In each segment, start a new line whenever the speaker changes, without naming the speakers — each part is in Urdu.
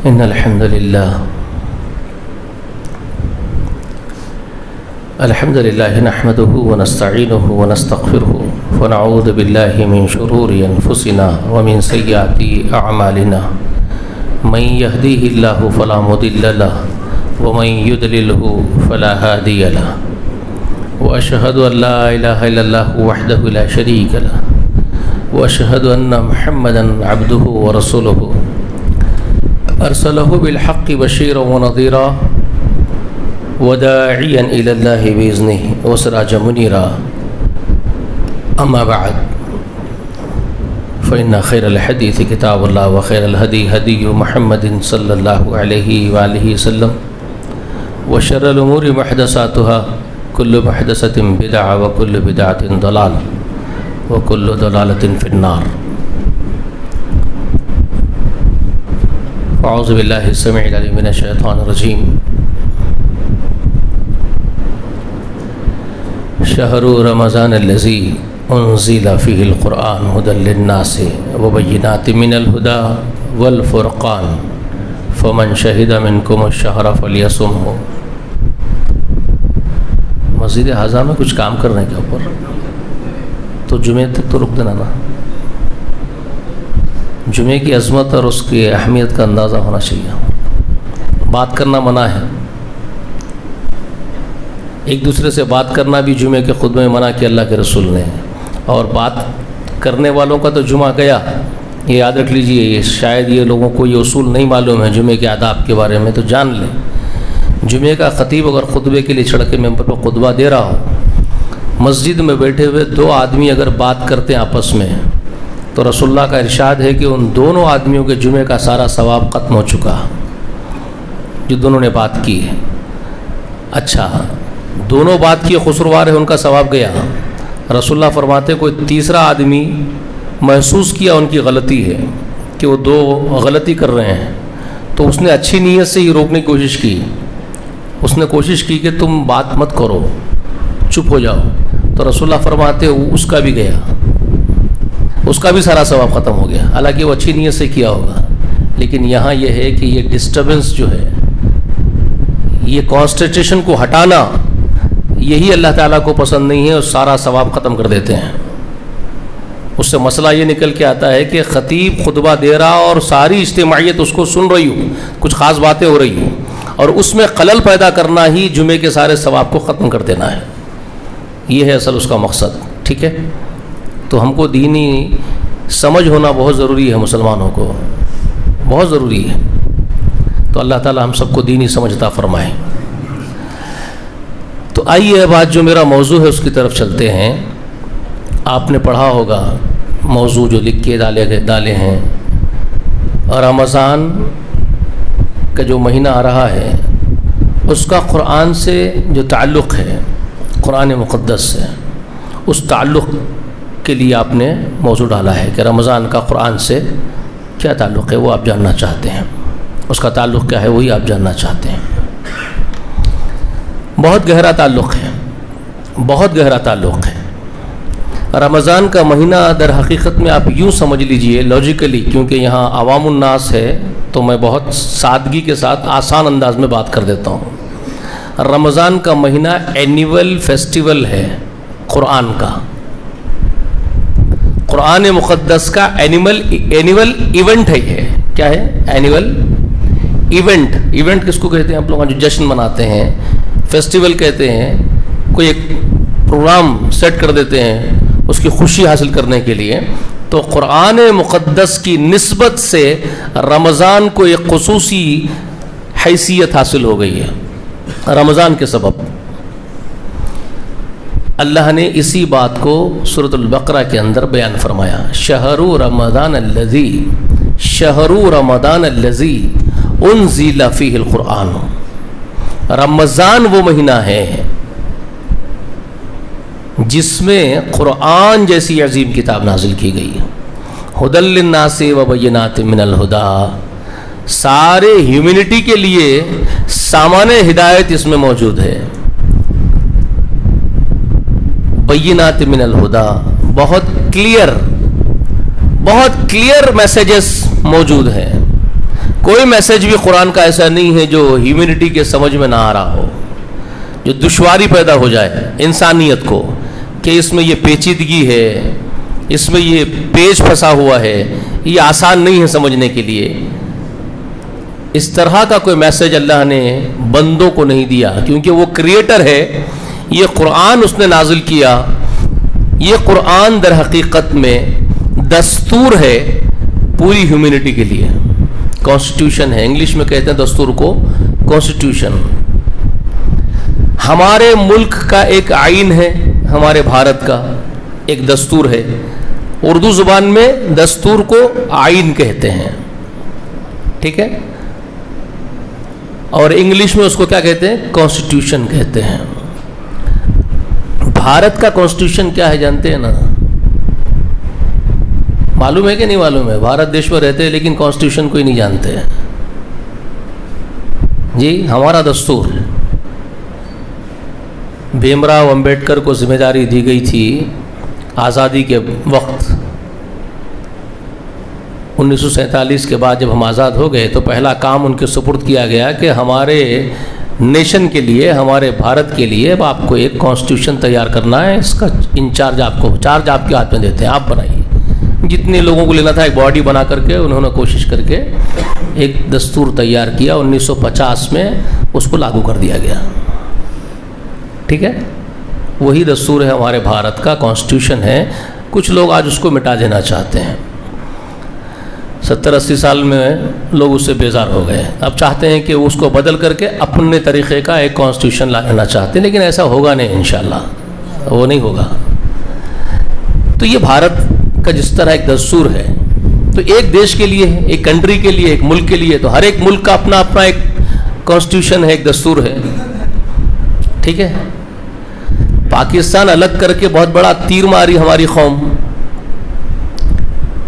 إن الحمد لله نحمده ونستعينه ونستغفره ونعوذ بالله من شرور أنفسنا ومن سيئات أعمالنا من يهديه الله فلا مضل له ومن يضلله فلا هادي له وأشهد أن لا إله إلا الله وحده لا شريك له وأشهد أن محمدا عبده ورسوله أرسله بالحق بشيرا ونذيرا وداعيا إلى الله بإذنه وسراجا منيرا أما بعد فإن خير الحديث كتاب الله وخير الهدي هدي محمد صلى الله عليه وآله وسلم وشر الأمور محدثاتها كل محدثة بدعة وكل بدعة ضلالة وكل ضلالة في النار. أعوذ بالله السميع العليم من الشيطان الرجيم. شهر رمضان الذي أنزل فيه القرآن هدى للناس وبينات من الهدى والفرقان فمن شهد منكم الشهر فليصمه. مسجد اعظم میں کچھ کام کرنے کے اوپر تو جمعے تک تو رک دینا نا. جمعے کی عظمت اور اس کی اہمیت کا اندازہ ہونا چاہیے. بات کرنا منع ہے. ایک دوسرے سے بات کرنا بھی جمعے کے خطبے میں منع کیا اللہ کے رسول نے. اور بات کرنے والوں کا تو جمعہ گیا. یہ یاد رکھ لیجئے. یہ شاید یہ لوگوں کو یہ اصول نہیں معلوم ہے جمعے کے آداب کے بارے میں, تو جان لیں. جمعے کا خطیب اگر خطبے کے لیے چڑھ کے ممبر پر خطبہ دے رہا ہو, مسجد میں بیٹھے ہوئے دو آدمی اگر بات کرتے ہیں آپس میں, تو رسول اللہ کا ارشاد ہے کہ ان دونوں آدمیوں کے جمعے کا سارا ثواب ختم ہو چکا جو دونوں نے بات کی ہے. اچھا, دونوں بات کی قصوروار ہے, ان کا ثواب گیا. رسول اللہ فرماتے کوئی تیسرا آدمی محسوس کیا ان کی غلطی ہے کہ وہ دو غلطی کر رہے ہیں, تو اس نے اچھی نیت سے ہی روکنے کی کوشش کی. اس نے کوشش کی کہ تم بات مت کرو, چپ ہو جاؤ. تو رسول اللہ فرماتے اس کا بھی گیا, اس کا بھی سارا ثواب ختم ہو گیا. حالانکہ وہ اچھی نیت سے کیا ہوگا, لیکن یہاں یہ ہے کہ یہ ڈسٹربنس جو ہے, یہ کانسنٹریشن کو ہٹانا, یہی اللہ تعالیٰ کو پسند نہیں ہے, اور سارا ثواب ختم کر دیتے ہیں. اس سے مسئلہ یہ نکل کے آتا ہے کہ خطیب خطبہ دے رہا اور ساری اجتماعیت اس کو سن رہی ہو, کچھ خاص باتیں ہو رہی ہوں, اور اس میں خلل پیدا کرنا ہی جمعے کے سارے ثواب کو ختم کر دینا ہے. یہ ہے اصل اس کا مقصد. ٹھیک ہے, تو ہم کو دینی سمجھ ہونا بہت ضروری ہے, مسلمانوں کو بہت ضروری ہے. تو اللہ تعالی ہم سب کو دینی سمجھ عطا فرمائے. تو آئیے اب آج جو میرا موضوع ہے اس کی طرف چلتے ہیں. آپ نے پڑھا ہوگا موضوع جو لکھ کے ڈالے ہیں. اور رمضان کا جو مہینہ آ رہا ہے اس کا قرآن سے جو تعلق ہے, قرآن مقدس سے, اس تعلق کے لیے آپ نے موضوع ڈالا ہے کہ رمضان کا قرآن سے کیا تعلق ہے, وہ آپ جاننا چاہتے ہیں. اس کا تعلق کیا ہے وہی آپ جاننا چاہتے ہیں. بہت گہرا تعلق ہے, بہت گہرا تعلق ہے. رمضان کا مہینہ در حقیقت میں آپ یوں سمجھ لیجئے لاجیکلی, کیونکہ یہاں عوام الناس ہے تو میں بہت سادگی کے ساتھ آسان انداز میں بات کر دیتا ہوں. رمضان کا مہینہ اینیول فیسٹیول ہے قرآن کا, قرآن مقدس کا اینیول ایونٹ ہے. یہ کیا ہے؟ Annual event. ایونٹ کس کو کہتے ہیں آپ لوگ جو جشن مناتے ہیں, فیسٹیول کہتے ہیں. کوئی ایک پروگرام سیٹ کر دیتے ہیں اس کی خوشی حاصل کرنے کے لیے. تو قرآن مقدس کی نسبت سے رمضان کو ایک خصوصی حیثیت حاصل ہو گئی ہے رمضان کے سبب. اللہ نے اسی بات کو سورۃ البقرہ کے اندر بیان فرمایا. شہر رمضان الذی انزل فیہ القرآن. رمضان وہ مہینہ ہے جس میں قرآن جیسی عظیم کتاب نازل کی گئی ہے. ھدی للناس وبینات من الھدی. سارے ہیومینٹی کے لیے سامان ہدایت اس میں موجود ہے. بینات من الھدی, بہت کلیئر میسیجز موجود ہیں. کوئی میسج بھی قرآن کا ایسا نہیں ہے جو ہیومینٹی کے سمجھ میں نہ آ رہا ہو، جو دشواری پیدا ہو جائے انسانیت کو کہ اس میں یہ پیچیدگی ہے، اس میں یہ پیچ پھنسا ہوا ہے، یہ آسان نہیں ہے سمجھنے کے لیے. اس طرح کا کوئی میسج اللہ نے بندوں کو نہیں دیا، کیونکہ وہ کریٹر ہے. یہ قرآن اس نے نازل کیا. یہ قرآن در حقیقت میں دستور ہے پوری ہیومینٹی کے لیے. کانسٹیٹیوشن ہے، انگلش میں کہتے ہیں دستور کو کانسٹیٹیوشن. ہمارے ملک کا ایک آئین ہے، ہمارے بھارت کا ایک دستور ہے. اردو زبان میں دستور کو آئین کہتے ہیں، ٹھیک ہے، اور انگلش میں اس کو کیا کہتے ہیں؟ کانسٹیٹیوشن کہتے ہیں. بھارت کا کانسٹیٹیوشن کیا ہے جانتے ہیں نا؟ معلوم ہے کہ نہیں معلوم ہے؟ بھارت دیش میں رہتے ہیں لیکن کانسٹیٹیوشن کو ہی نہیں جانتے ہیں. جی، ہمارا دستور بھیم راؤ امبیڈکر کو ذمہ داری دی گئی تھی آزادی کے وقت. 1947 کے بعد جب ہم آزاد ہو گئے تو پہلا کام ان کے سپرد کیا گیا کہ ہمارے نیشن کے لیے، ہمارے بھارت کے لیے آپ کو ایک کانسٹیٹیوشن تیار کرنا ہے. اس کا انچارج آپ کو، چارج آپ کے ہاتھ میں دیتے ہیں، آپ بنائیے. جتنے لوگوں کو لینا تھا ایک باڈی بنا کر کے انہوں نے کوشش کر کے ایک دستور تیار کیا. 1950 میں اس کو لاگو کر دیا گیا. ٹھیک ہے، وہی دستور ہے ہمارے بھارت کا، کانسٹیٹیوشن ہے. کچھ لوگ آج اس کو مٹا دینا چاہتے ہیں. 70-80 سال میں لوگ اس سے بیزار ہو گئے. اب چاہتے ہیں کہ اس کو بدل کر کے اپنے طریقے کا ایک کانسٹیٹیوشن لانا چاہتے ہیں، لیکن ایسا ہوگا نہیں انشاءاللہ، وہ نہیں ہوگا. تو یہ بھارت کا جس طرح ایک دستور ہے تو ایک دیش کے لیے، ایک کنٹری کے لیے، ایک ملک کے لیے، تو ہر ایک ملک کا اپنا اپنا ایک کانسٹیٹیوشن ہے، ایک دستور ہے. ٹھیک ہے، پاکستان الگ کر کے بہت بڑا تیر ماری ہماری قوم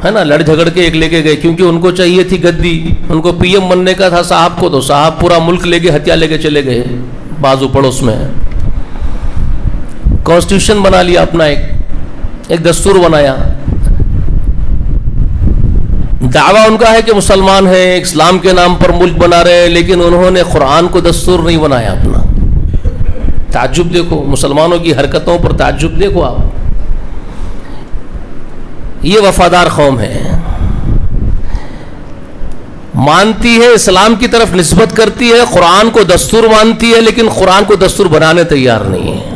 ہے نا، لڑ جھگڑ کے ایک لے کے گئے، کیونکہ ان کو چاہیے تھی گدی، ان کو پی ایم بننے کا تھا صاحب کو، تو صاحب پورا ملک لے کے ہتھیار لے کے چلے گئے بازو پڑوس میں. کانسٹیٹیوشن بنا لیا اپنا، ایک دستور بنایا. دعویٰ ان کا ہے کہ مسلمان ہیں، اسلام کے نام پر ملک بنا رہے ہیں، لیکن انہوں نے قرآن کو دستور نہیں بنایا اپنا. تعجب دیکھو، مسلمانوں کی حرکتوں پر تعجب دیکھو آپ. یہ وفادار قوم ہے، مانتی ہے، اسلام کی طرف نسبت کرتی ہے، قرآن کو دستور مانتی ہے، لیکن قرآن کو دستور بنانے تیار نہیں ہے.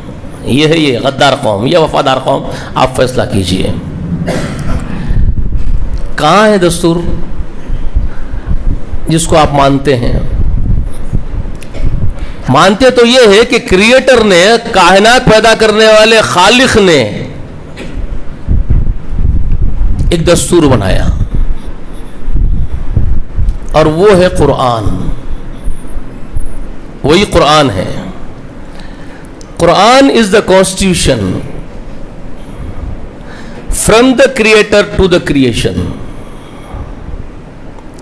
یہ ہے یہ غدار قوم، یہ وفادار قوم. آپ فیصلہ کیجئے کہاں ہے دستور جس کو آپ مانتے ہیں؟ مانتے تو یہ ہے کہ کریٹر نے، کائنات پیدا کرنے والے خالق نے ایک دستور بنایا، اور وہ ہے قرآن. وہی قرآن ہے. Quran is the constitution from the creator to the creation.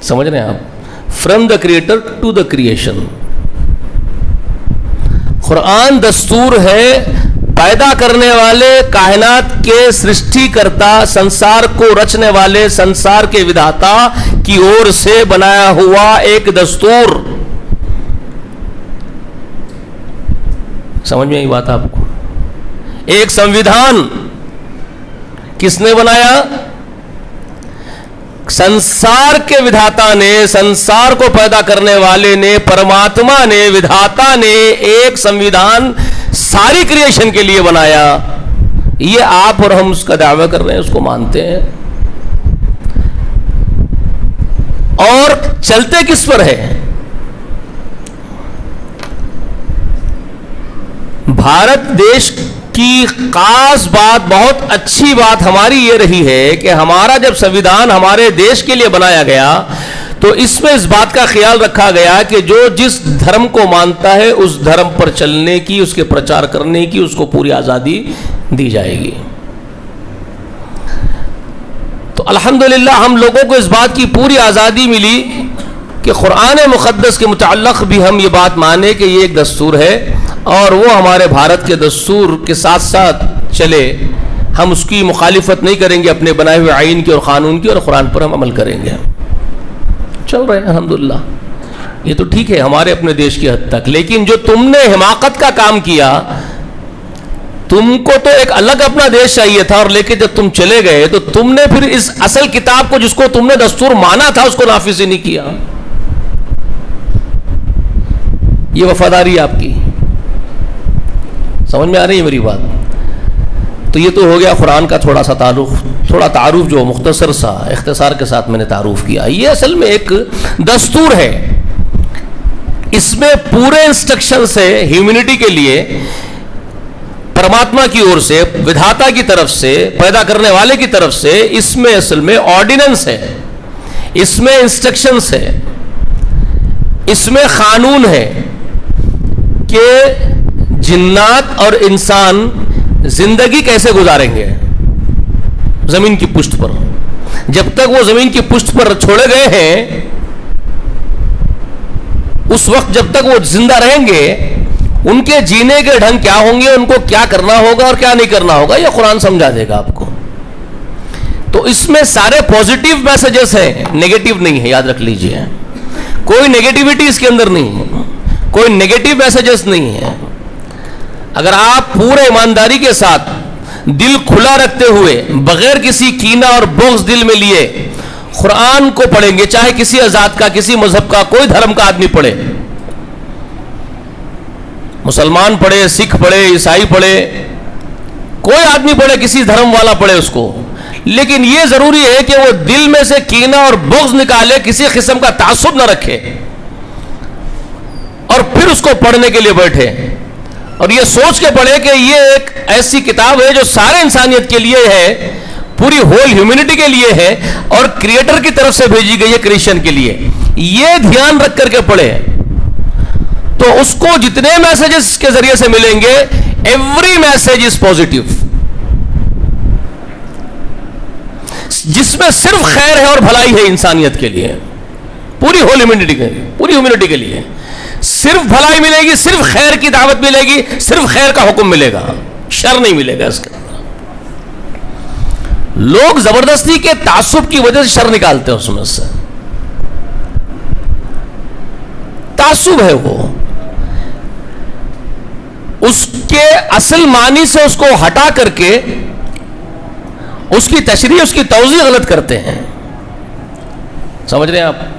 سمجھ رہے ہیں آپ؟ From the creator to the creation. Quran دستور ہے پیدا کرنے والے، کائنات کے سرشٹی کرتا، سنسار کو رچنے والے، سنسار کے ودھاتا کی اور سے بنایا ہوا ایک دستور. سمجھ میں آئی بات آپ کو؟ ایک سنویدھان کس نے بنایا؟ سنسار کے ودھاتا نے، سنسار کو پیدا کرنے والے نے، پرماتما نے، ودھاتا نے ایک سنویدھان ساری کریشن کے لیے بنایا. یہ آپ اور ہم اس کا دعویٰ کر رہے ہیں، اس کو مانتے ہیں. اور چلتے کس پر ہے؟ بھارت دیش کی خاص بات، بہت اچھی بات ہماری یہ رہی ہے کہ ہمارا جب سنویدھان ہمارے دیش کے لیے بنایا گیا تو اس میں اس بات کا خیال رکھا گیا کہ جو جس دھرم کو مانتا ہے اس دھرم پر چلنے کی، اس کے پرچار کرنے کی اس کو پوری آزادی دی جائے گی. تو الحمدللہ ہم لوگوں کو اس بات کی پوری آزادی ملی کہ قرآن مقدس کے متعلق بھی ہم یہ بات مانیں کہ یہ ایک دستور ہے، اور وہ ہمارے بھارت کے دستور کے ساتھ ساتھ چلے. ہم اس کی مخالفت نہیں کریں گے، اپنے بنائے ہوئے آئین کی اور قانون کی، اور قرآن پر ہم عمل کریں گے. چل رہے ہیں الحمدللہ. یہ تو ٹھیک ہے ہمارے اپنے دیش کی حد تک، لیکن جو تم نے حماقت کا کام کیا، تم کو تو ایک الگ اپنا دیش چاہیے تھا، اور لے کے جب تم چلے گئے تو تم نے پھر اس اصل کتاب کو جس کو تم نے دستور مانا تھا اس کو نافذ ہی نہیں کیا. یہ وفاداری آپ کی. سمجھ میں آ رہی ہے میری بات؟ تو یہ تو ہو گیا قرآن کا تھوڑا سا تعارف جو مختصر سا اختصار کے ساتھ میں نے تعارف کیا. یہ اصل میں ایک دستور ہے، اس میں پورے انسٹرکشن سے ہیومینٹی کے لیے پرماتما کی اور سے، ودھاتا کی طرف سے، پیدا کرنے والے کی طرف سے، اس میں اصل میں آرڈیننس ہے، اس میں انسٹرکشنز ہے، اس میں قانون ہے کہ جنات اور انسان زندگی کیسے گزاریں گے زمین کی پشت پر. جب تک وہ زمین کی پشت پر چھوڑے گئے ہیں، اس وقت جب تک وہ زندہ رہیں گے، ان کے جینے کے ڈھنگ کیا ہوں گے، ان کو کیا کرنا ہوگا اور کیا نہیں کرنا ہوگا، یہ قرآن سمجھا دے گا آپ کو. تو اس میں سارے پازیٹیو میسجز ہیں، نیگیٹو نہیں ہے، یاد رکھ لیجئے. کوئی نیگیٹیوٹی اس کے اندر نہیں ہے، کوئی نیگیٹو میسجز نہیں ہے. اگر آپ پورے ایمانداری کے ساتھ دل کھلا رکھتے ہوئے بغیر کسی کینہ اور بغض دل میں لیے قرآن کو پڑھیں گے، چاہے کسی ذات کا، کسی مذہب کا، کوئی دھرم کا آدمی پڑھے، مسلمان پڑھے، سکھ پڑھے، عیسائی پڑھے، کوئی آدمی پڑھے، کسی دھرم والا پڑھے اس کو، لیکن یہ ضروری ہے کہ وہ دل میں سے کینہ اور بغض نکالے، کسی قسم کا تعصب نہ رکھے، اور پھر اس کو پڑھنے کے لیے بیٹھے اور یہ سوچ کے پڑھے کہ یہ ایک ایسی کتاب ہے جو سارے انسانیت کے لیے ہے، پوری ہول ہیومینٹی کے لیے ہے، اور کریٹر کی طرف سے بھیجی گئی ہے کریشن کے لیے. یہ دھیان رکھ کر کے پڑھے تو اس کو جتنے میسجز کے ذریعے سے ملیں گے، ایوری میسج از پازیٹیو، جس میں صرف خیر ہے اور بھلائی ہے انسانیت کے لیے، پوری ہول ہیومینٹی کے لیے صرف بھلائی ملے گی، صرف خیر کی دعوت ملے گی، صرف خیر کا حکم ملے گا، شر نہیں ملے گا اس کے اندر. لوگ زبردستی کے تعصب کی وجہ سے شر نکالتے ہیں، اس میں سے تعصب ہے، وہ اس کے اصل معنی سے اس کو ہٹا کر کے اس کی تشریح، اس کی توضیح غلط کرتے ہیں. سمجھ رہے ہیں آپ؟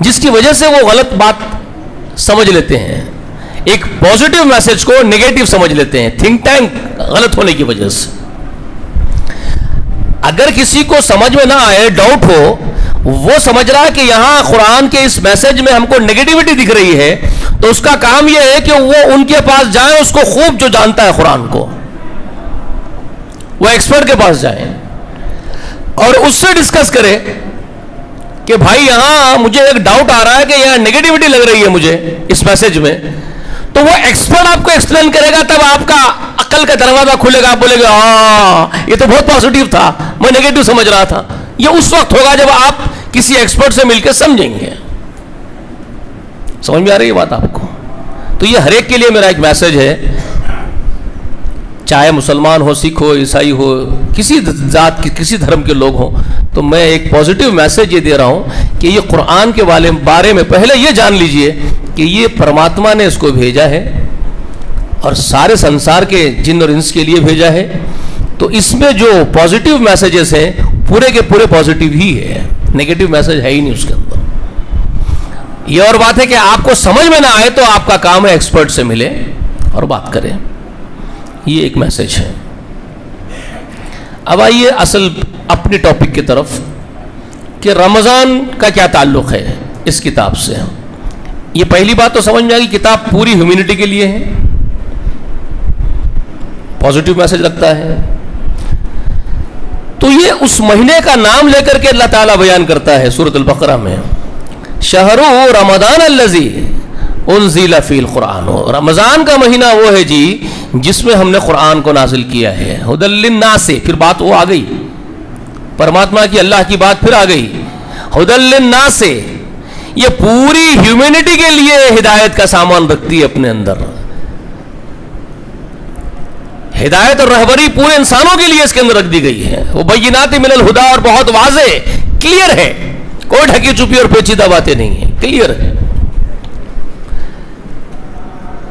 جس کی وجہ سے وہ غلط بات سمجھ لیتے ہیں، ایک پازیٹیو میسج کو نیگیٹو سمجھ لیتے ہیں، تھنک ٹینک غلط ہونے کی وجہ سے. اگر کسی کو سمجھ میں نہ آئے، ڈاؤٹ ہو، وہ سمجھ رہا ہے کہ یہاں قرآن کے اس میسج میں ہم کو نیگیٹیوٹی دکھ رہی ہے، تو اس کا کام یہ ہے کہ وہ ان کے پاس جائیں، اس کو خوب جو جانتا ہے قرآن کو، وہ ایکسپرٹ کے پاس جائیں اور اس سے ڈسکس کرے کہ بھائی یہاں مجھے ایک ڈاؤٹ آ رہا ہے کہ یہاں نیگیٹیوٹی لگ رہی ہے مجھے اس میسج میں. تو وہ ایکسپرٹ آپ کو ایکسپلین کرے گا، تب آپ کا عقل کا دروازہ کھلے گا، آپ بولے گا ہاں یہ تو بہت پازیٹیو تھا، میں نیگیٹو سمجھ رہا تھا. یہ اس وقت ہوگا جب آپ کسی ایکسپرٹ سے مل کے سمجھیں گے. سمجھ میں آ رہی ہے بات آپ کو؟ تو یہ ہر ایک کے لیے میرا ایک میسج ہے، چاہے مسلمان ہو، سکھ ہو، عیسائی ہو، کسی ذات کے، کسی دھرم کے لوگ ہوں، تو میں ایک پازیٹیو میسج یہ دے رہا ہوں کہ یہ قرآن کے بارے میں پہلے یہ جان لیجئے کہ یہ پرماتما نے اس کو بھیجا ہے اور سارے سنسار کے جن اور انس کے لیے بھیجا ہے. تو اس میں جو پازیٹیو میسجز ہیں پورے کے پورے پازیٹیو ہی ہے، نیگیٹو میسج ہے ہی نہیں اس کے اندر. یہ اور بات ہے کہ آپ کو سمجھ میں نہ آئے تو آپ کا کام ہے ایکسپرٹ سے ملے اور بات کریں. یہ ایک میسج ہے. اب آئیے اصل اپنی ٹاپک کی طرف کہ رمضان کا کیا تعلق ہے اس کتاب سے. یہ پہلی بات تو سمجھ میں آ گئی، کتاب پوری ہیومینٹی کے لیے ہے، پازیٹیو میسج رکھتا ہے. تو یہ اس مہینے کا نام لے کر کے اللہ تعالیٰ بیان کرتا ہے سورۃ البقرہ میں، شہر رمضان الذی انزل فی القرآن. رمضان کا مہینہ وہ ہے جی جس میں ہم نے قرآن کو نازل کیا ہے. ھدی للناس، پھر بات وہ آ گئی، پرماتما کی، اللہ کی بات پھر آ گئی. ھدی للناس یہ پوری ہیومینٹی کے لیے ہدایت کا سامان رکھتی ہے اپنے اندر. ہدایت اور رہبری پورے انسانوں کے لیے اس کے اندر رکھ دی گئی ہے. وہ بینات من الہدیٰ، اور بہت واضح کلیئر ہے, کوئی ڈھکی چھپی اور پیچیدہ باتیں نہیں ہیں, کلیئر ہے.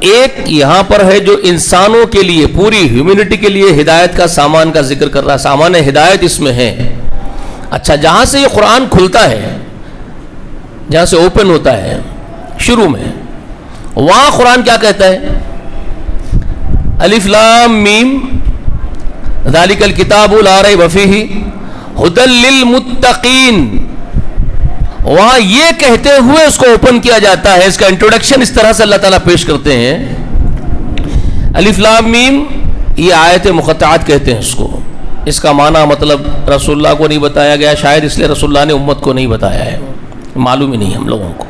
ایک یہاں پر ہے جو انسانوں کے لیے, پوری ہیومینٹی کے لیے ہدایت کا سامان کا ذکر کر رہا ہے, سامان ہدایت اس میں ہے. اچھا, جہاں سے یہ قرآن کھلتا ہے, جہاں سے اوپن ہوتا ہے شروع میں, وہاں قرآن کیا کہتا ہے؟ الف لام میم ذالک الکتاب لا ریب فیہ ھدی للمتقین. وہاں یہ کہتے ہوئے اس کو اوپن کیا جاتا ہے, اس کا انٹروڈکشن اس طرح سے اللہ تعالیٰ پیش کرتے ہیں. الف لام میم, یہ آیت مقطعات کہتے ہیں اس کو. اس کا معنی مطلب رسول اللہ کو نہیں بتایا گیا, شاید اس لیے رسول اللہ نے امت کو نہیں بتایا ہے, معلوم ہی نہیں ہم لوگوں کو.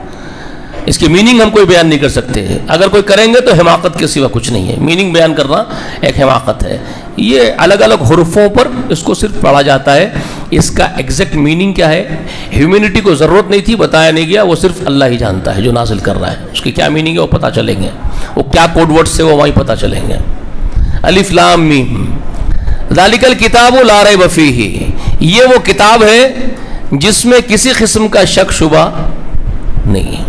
اس کی میننگ ہم کوئی بیان نہیں کر سکتے, اگر کوئی کریں گے تو حماقت کے سوا کچھ نہیں ہے. میننگ بیان کرنا ایک حماقت ہے. یہ الگ الگ حروفوں پر اس کو صرف پڑھا جاتا ہے. اس کا ایگزیکٹ میننگ کیا ہے, ہیومینٹی کو ضرورت نہیں تھی, بتایا نہیں گیا, وہ صرف اللہ ہی جانتا ہے جو نازل کر رہا ہے. اس کی کیا میننگ ہے وہ پتہ چلیں گے, وہ کیا کوڈ ورڈ سے وہ وہیں پتہ چلیں گے. الف لام میم ذالک الکتاب لا ریب فیہ, یہ وہ کتاب ہے جس میں کسی قسم کا شک شبہ نہیں.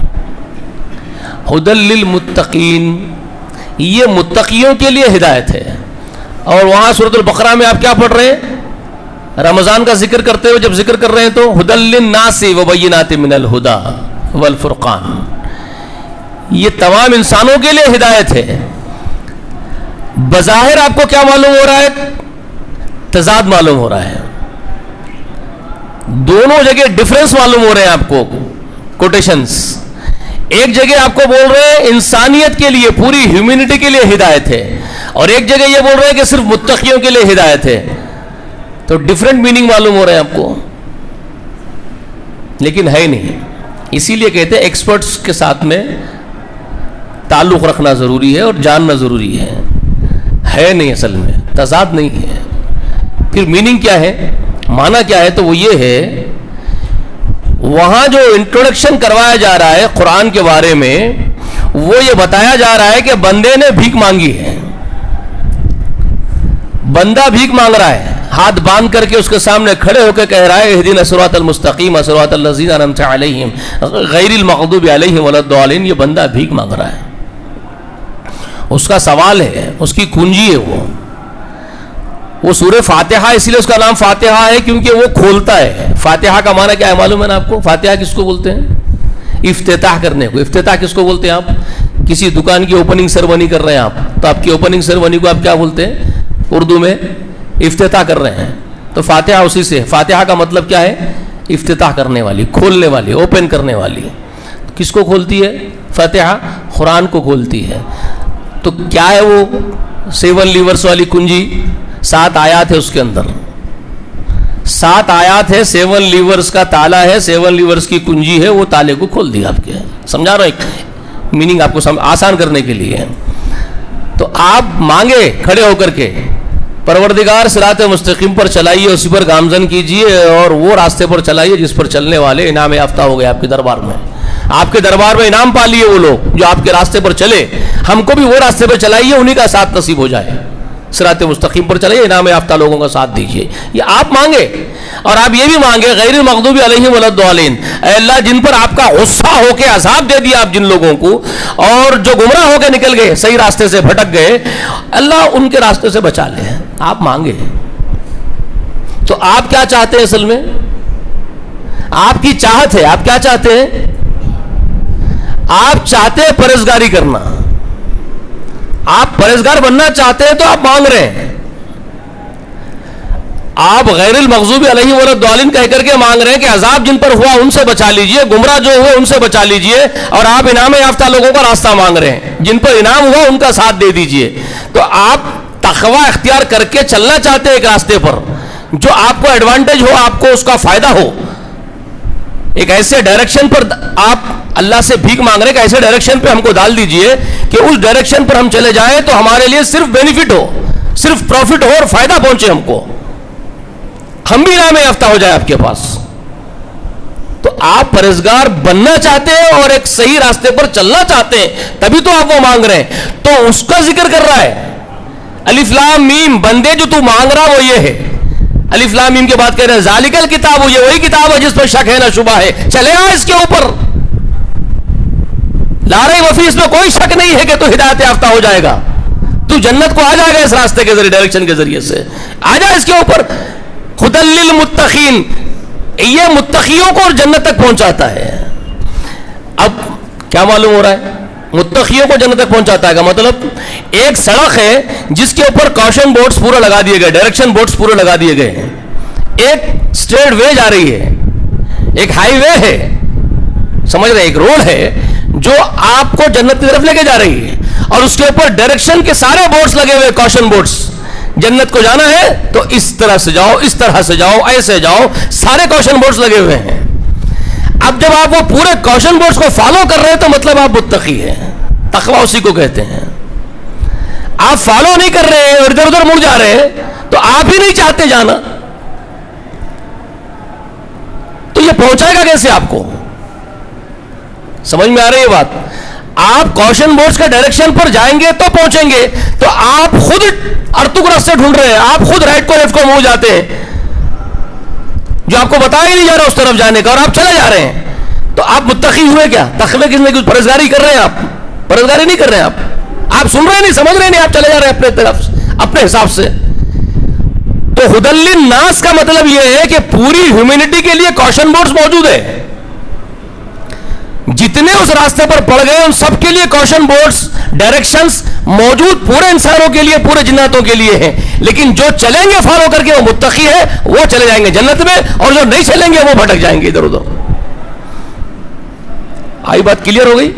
ھدی للمتقین, یہ متقیوں کے لیے ہدایت ہے. اور وہاں سورۃ البقرہ میں آپ کیا پڑھ رہے ہیں؟ رمضان کا ذکر کرتے ہوئے جب ذکر کر رہے ہیں تو ھدی للناس وبینات من الھدی والفرقان, یہ تمام انسانوں کے لیے ہدایت ہے. بظاہر آپ کو کیا معلوم ہو رہا ہے؟ تضاد معلوم ہو رہا ہے, دونوں جگہ ڈفرنس معلوم ہو رہے ہیں آپ کو. کوٹیشنز, ایک جگہ آپ کو بول رہے ہیں انسانیت کے لیے, پوری ہیومینٹی کے لیے ہدایت ہے, اور ایک جگہ یہ بول رہے ہیں کہ صرف متقیوں کے لیے ہدایت ہے. تو ڈفرنٹ میننگ معلوم ہو رہے ہیں آپ کو, لیکن ہے نہیں. اسی لیے کہتے ہیں ایکسپرٹس کے ساتھ میں تعلق رکھنا ضروری ہے اور جاننا ضروری ہے. ہے نہیں, اصل میں تضاد نہیں ہے. پھر میننگ کیا ہے, معنی کیا ہے؟ تو وہ یہ ہے, وہاں جو انٹروڈکشن کروایا جا رہا ہے قرآن کے بارے میں, وہ یہ بتایا جا رہا ہے کہ بندے نے بھیک مانگی ہے. بندہ بھیک مانگ رہا ہے, ہاتھ باندھ کر کے اس کے سامنے کھڑے ہو کے کہہ رہا ہے اہدنا الصراط المستقیم صراط الذین انعمت علیہم غیر المغضوب علیہم ولا الضالین. یہ بندہ بھیک مانگ رہا ہے, اس کا سوال ہے, اس کی کنجی ہے. وہ سورہ فاتحہ, اس لیے اس کا نام فاتحہ ہے کیونکہ وہ کھولتا ہے. فاتحہ کا معنی کیا ہے معلوم ہے نا آپ کو؟ فاتحہ کس کو بولتے ہیں؟ افتتاح کرنے کو. افتتاح کس کو بولتے ہیں؟ آپ کسی دکان کی اوپننگ سرمنی کر رہے ہیں آپ, تو آپ کی اوپننگ سرمنی کو آپ کیا بولتے ہیں اردو میں؟ افتتاح کر رہے ہیں. تو فاتحہ اسی سے, فاتحہ کا مطلب کیا ہے؟ افتتاح کرنے والی, کھولنے والی, اوپن کرنے والی. کس کو کھولتی ہے فاتحہ؟ قرآن کو کھولتی ہے. تو کیا ہے وہ 7 لیورس والی کنجی؟ 7 آیات ہے اس کے اندر, 7 آیات ہے, 7 لیورس کا تالا ہے, 7 لیورس کی کنجی ہے, وہ تالے کو کھول دیا آپ کے. سمجھا رہا ہوں, ایک میننگ آپ کو آسان کرنے کے لیے. تو آپ مانگے کھڑے ہو کر کے, پروردگار صراط مستقیم پر چلائیے, اسی پر گامزن کیجئے, اور وہ راستے پر چلائیے جس پر چلنے والے انعام یافتہ ہو گئے آپ کے دربار میں. آپ کے دربار میں انعام پا لیے وہ لوگ جو آپ کے راستے پر چلے. ہم کو بھی وہ راستے پر چلائیے, انہی کا ساتھ نصیب ہو جائے. صراط مستقیم پر چلائیے, انعام یافتہ لوگوں کا ساتھ دیجیے. یہ آپ مانگے, اور آپ یہ بھی مانگے غیر المغضوب علیہم ولا الضالین, اے اللہ جن پر آپ کا غصہ ہو کے عذاب دے دیا آپ جن لوگوں کو, اور جو گمراہ ہو کے نکل گئے, صحیح راستے سے بھٹک گئے, اللہ ان کے راستے سے بچا لے. آپ مانگے. تو آپ کیا چاہتے ہیں اصل میں؟ آپ کی چاہت ہے, آپ کیا چاہتے ہیں؟ آپ چاہتے ہیں پرہیزگاری کرنا, آپ پرہیزگار بننا چاہتے ہیں, تو آپ مانگ رہے ہیں. آپ غیر المغضوب علیہم ولا الضالین کہہ کر کے مانگ رہے ہیں کہ عذاب جن پر ہوا ان سے بچا لیجئے, گمراہ جو ہوئے ان سے بچا لیجئے, اور آپ انعام یافتہ لوگوں کا راستہ مانگ رہے ہیں, جن پر انعام ہوا ان کا ساتھ دے دیجئے. تو آپ تقوی اختیار کر کے چلنا چاہتے ہیں ایک راستے پر جو آپ کو ایڈوانٹیج ہو, آپ کو اس کا فائدہ ہو. ایک ایسے ڈائریکشن پر آپ اللہ سے بھیک مانگ رہے ہیں کہ ایسے ڈائریکشن پہ ہم کو ڈال دیجئے کہ اس ڈائریکشن پر ہم چلے جائیں تو ہمارے لیے صرف بینیفٹ ہو, صرف پروفٹ ہو اور فائدہ پہنچے ہم کو, ہم بھی انعام یافتہ ہو جائے آپ کے پاس. تو آپ پرہیزگار بننا چاہتے ہیں اور ایک صحیح راستے پر چلنا چاہتے ہیں, تبھی تو آپ وہ مانگ رہے ہیں. تو اس کا ذکر کر رہا ہے الف لام میم, بندے جو تو مانگ رہا وہ یہ ہے. الف لام میم کے بات کہہ رہے ہیں، ذالک الکتاب، یہ وہی کتاب ہے جس پر شک ہے نہ شبہ ہے، چلے آ اس کے اوپر، لا ریب فیہ، اس میں کوئی شک نہیں ہے کہ تو ہدایت یافتہ ہو جائے گا، تو جنت کو آ جائے گا اس راستے کے ذریعے، ڈائریکشن کے ذریعے سے آ جائے اس کے اوپر۔ ہدی للمتقین، یہ متقیوں کو اور جنت تک پہنچاتا ہے۔ اب کیا معلوم ہو رہا ہے؟ متقیوں کو جنت تک پہنچاتا ہے کا مطلب ایک سڑک ہے جس کے اوپر کاشن بورڈز پورے لگا دیے گئے، ڈائریکشن بورڈز پورے لگا دیے گئے ہیں، ایک اسٹریٹ وے جا رہی ہے، ایک ہائی وے ہے، سمجھ رہے ہیں، ایک روڈ ہے جو آپ کو جنت کی طرف لے کے جا رہی ہے، اور اس کے اوپر ڈائریکشن کے سارے بورڈز لگے ہوئے، کاشن بورڈز، جنت کو جانا ہے تو اس طرح سے جاؤ، اس طرح سے جاؤ، ایسے جاؤ، سارے کاشن بورڈز لگے ہوئے ہیں۔ اب جب آپ وہ پورے کاشن بورڈز کو فالو کر رہے ہیں تو مطلب آپ متقی ہیں، تقوی اسی کو کہتے ہیں۔ آپ فالو نہیں کر رہے اور ادھر ادھر مڑ جا رہے ہیں تو آپ ہی نہیں چاہتے جانا، تو یہ پہنچائے گا کیسے آپ کو؟ سمجھ میں آ رہی ہے بات؟ آپ کوشن بورڈز کے ڈائریکشن پر جائیں گے تو پہنچیں گے، تو آپ خود ارتک راستے ڈھونڈ رہے ہیں، آپ خود رائٹ کو لیفٹ کو منہ جاتے ہیں، جو آپ کو بتایا ہی نہیں جا رہا اس طرف جانے کا، اور آپ چلے جا رہے ہیں، تو آپ متقی ہوئے کیا؟ تقوی کس نے کچھ پرہیزگاری کر رہے ہیں؟ آپ پرہیزگاری نہیں کر رہے ہیں، آپ سن رہے نہیں، سمجھ رہے نہیں، آپ چلے جا رہے ہیں اپنے طرف اپنے حساب سے۔ تو ہدی للناس کا مطلب یہ ہے کہ پوری ہیومینٹی کے لیے کوشن بورڈز موجود ہے، جتنے اس راستے پر پڑ گئے ان سب کے لیے کوشن بورڈز، ڈائریکشنز موجود پورے انسانوں کے لیے، پورے جناتوں کے لیے ہیں، لیکن جو چلیں گے فالو کر کے وہ متقی ہے، وہ چلے جائیں گے جنت میں، اور جو نہیں چلیں گے وہ بھٹک جائیں گے ادھر ادھر۔ آئی بات کلیئر ہو گئی؟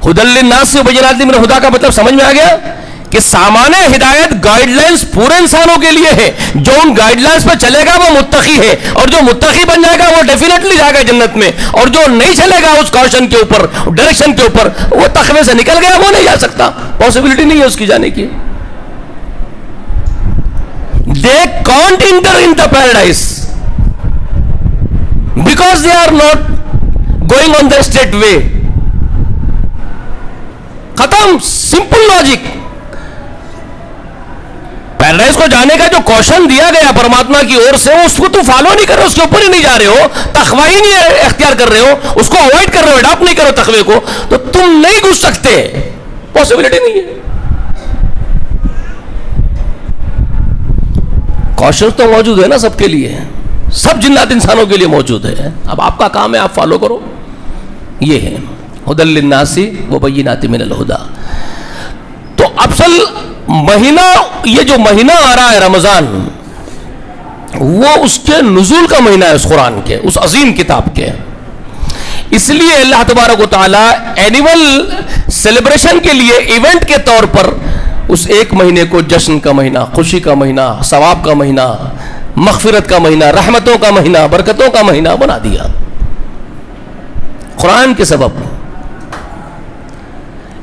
ہدی للناس سے بینات من الہدی کا مطلب سمجھ میں آ گیا کہ سامان ہدایت گائیڈ لائنز پورے انسانوں کے لیے ہے، جو ان گائیڈ لائنز پہ چلے گا وہ متقی ہے، اور جو متقی بن جائے گا وہ ڈیفینیٹلی جائے گا جنت میں، اور جو نہیں چلے گا اس کوشن کے اوپر، ڈائریکشن کے اوپر، وہ تقوی سے نکل گیا، وہ نہیں جا سکتا، پاسبلٹی نہیں ہے اس کی جانے کی۔ They can't enter in the paradise because they are not going on the straight way. ختم، سمپل لاجک۔ پیراڈائز کو جانے کا جو کوشن دیا گیا پرماتما کی اور سے، اس کو تو فالو نہیں کر رہے، اس کے اوپر ہی نہیں جا رہے ہو، تقوی ہی نہیں اختیار کر رہے ہو، اس کو اوائڈ کر رہے ہو، اڈاپٹ نہیں کر رہے تقوی کو، تو تم نہیں گھس سکتے، پاسبلٹی نہیں ہے۔ کوشن تو موجود ہے نا سب کے لیے، سب جنات انسانوں کے لیے موجود ہے، اب آپ کا کام ہے آپ فالو کرو، یہ ہے ہدی للناس وبینات من الہدی۔ تو افضل مہینہ، یہ جو مہینہ آ رہا ہے رمضان، وہ اس کے نزول کا مہینہ ہے، اس قرآن کے، اس عظیم کتاب کے، اس لیے اللہ تبارک و تعالی اینیول سیلیبریشن کے لیے ایونٹ کے طور پر اس ایک مہینے کو جشن کا مہینہ، خوشی کا مہینہ، ثواب کا مہینہ، مغفرت کا مہینہ، رحمتوں کا مہینہ، برکتوں کا مہینہ بنا دیا قرآن کے سبب۔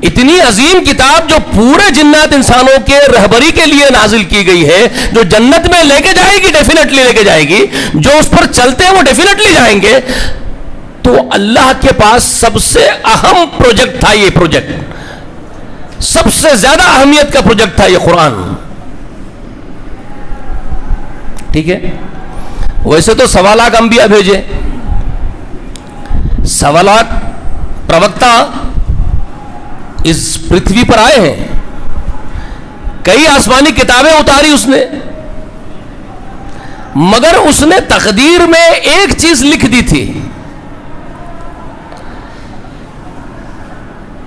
اتنی عظیم کتاب جو پورے جنات انسانوں کے رہبری کے لیے نازل کی گئی ہے، جو جنت میں لے کے جائے گی، ڈیفینیٹلی لے کے جائے گی، جو اس پر چلتے ہیں وہ ڈیفینیٹلی جائیں گے، تو اللہ کے پاس سب سے اہم پروجیکٹ تھا یہ پروجیکٹ، سب سے زیادہ اہمیت کا پروجیکٹ تھا یہ قرآن، ٹھیک ہے؟ ویسے تو 1.25 لاکھ انبیاء بھیجے، 1.25 لاکھ پروکتا اس پرتھوی پر آئے ہیں، کئی آسمانی کتابیں اتاری اس نے، مگر اس نے تقدیر میں ایک چیز لکھ دی تھی،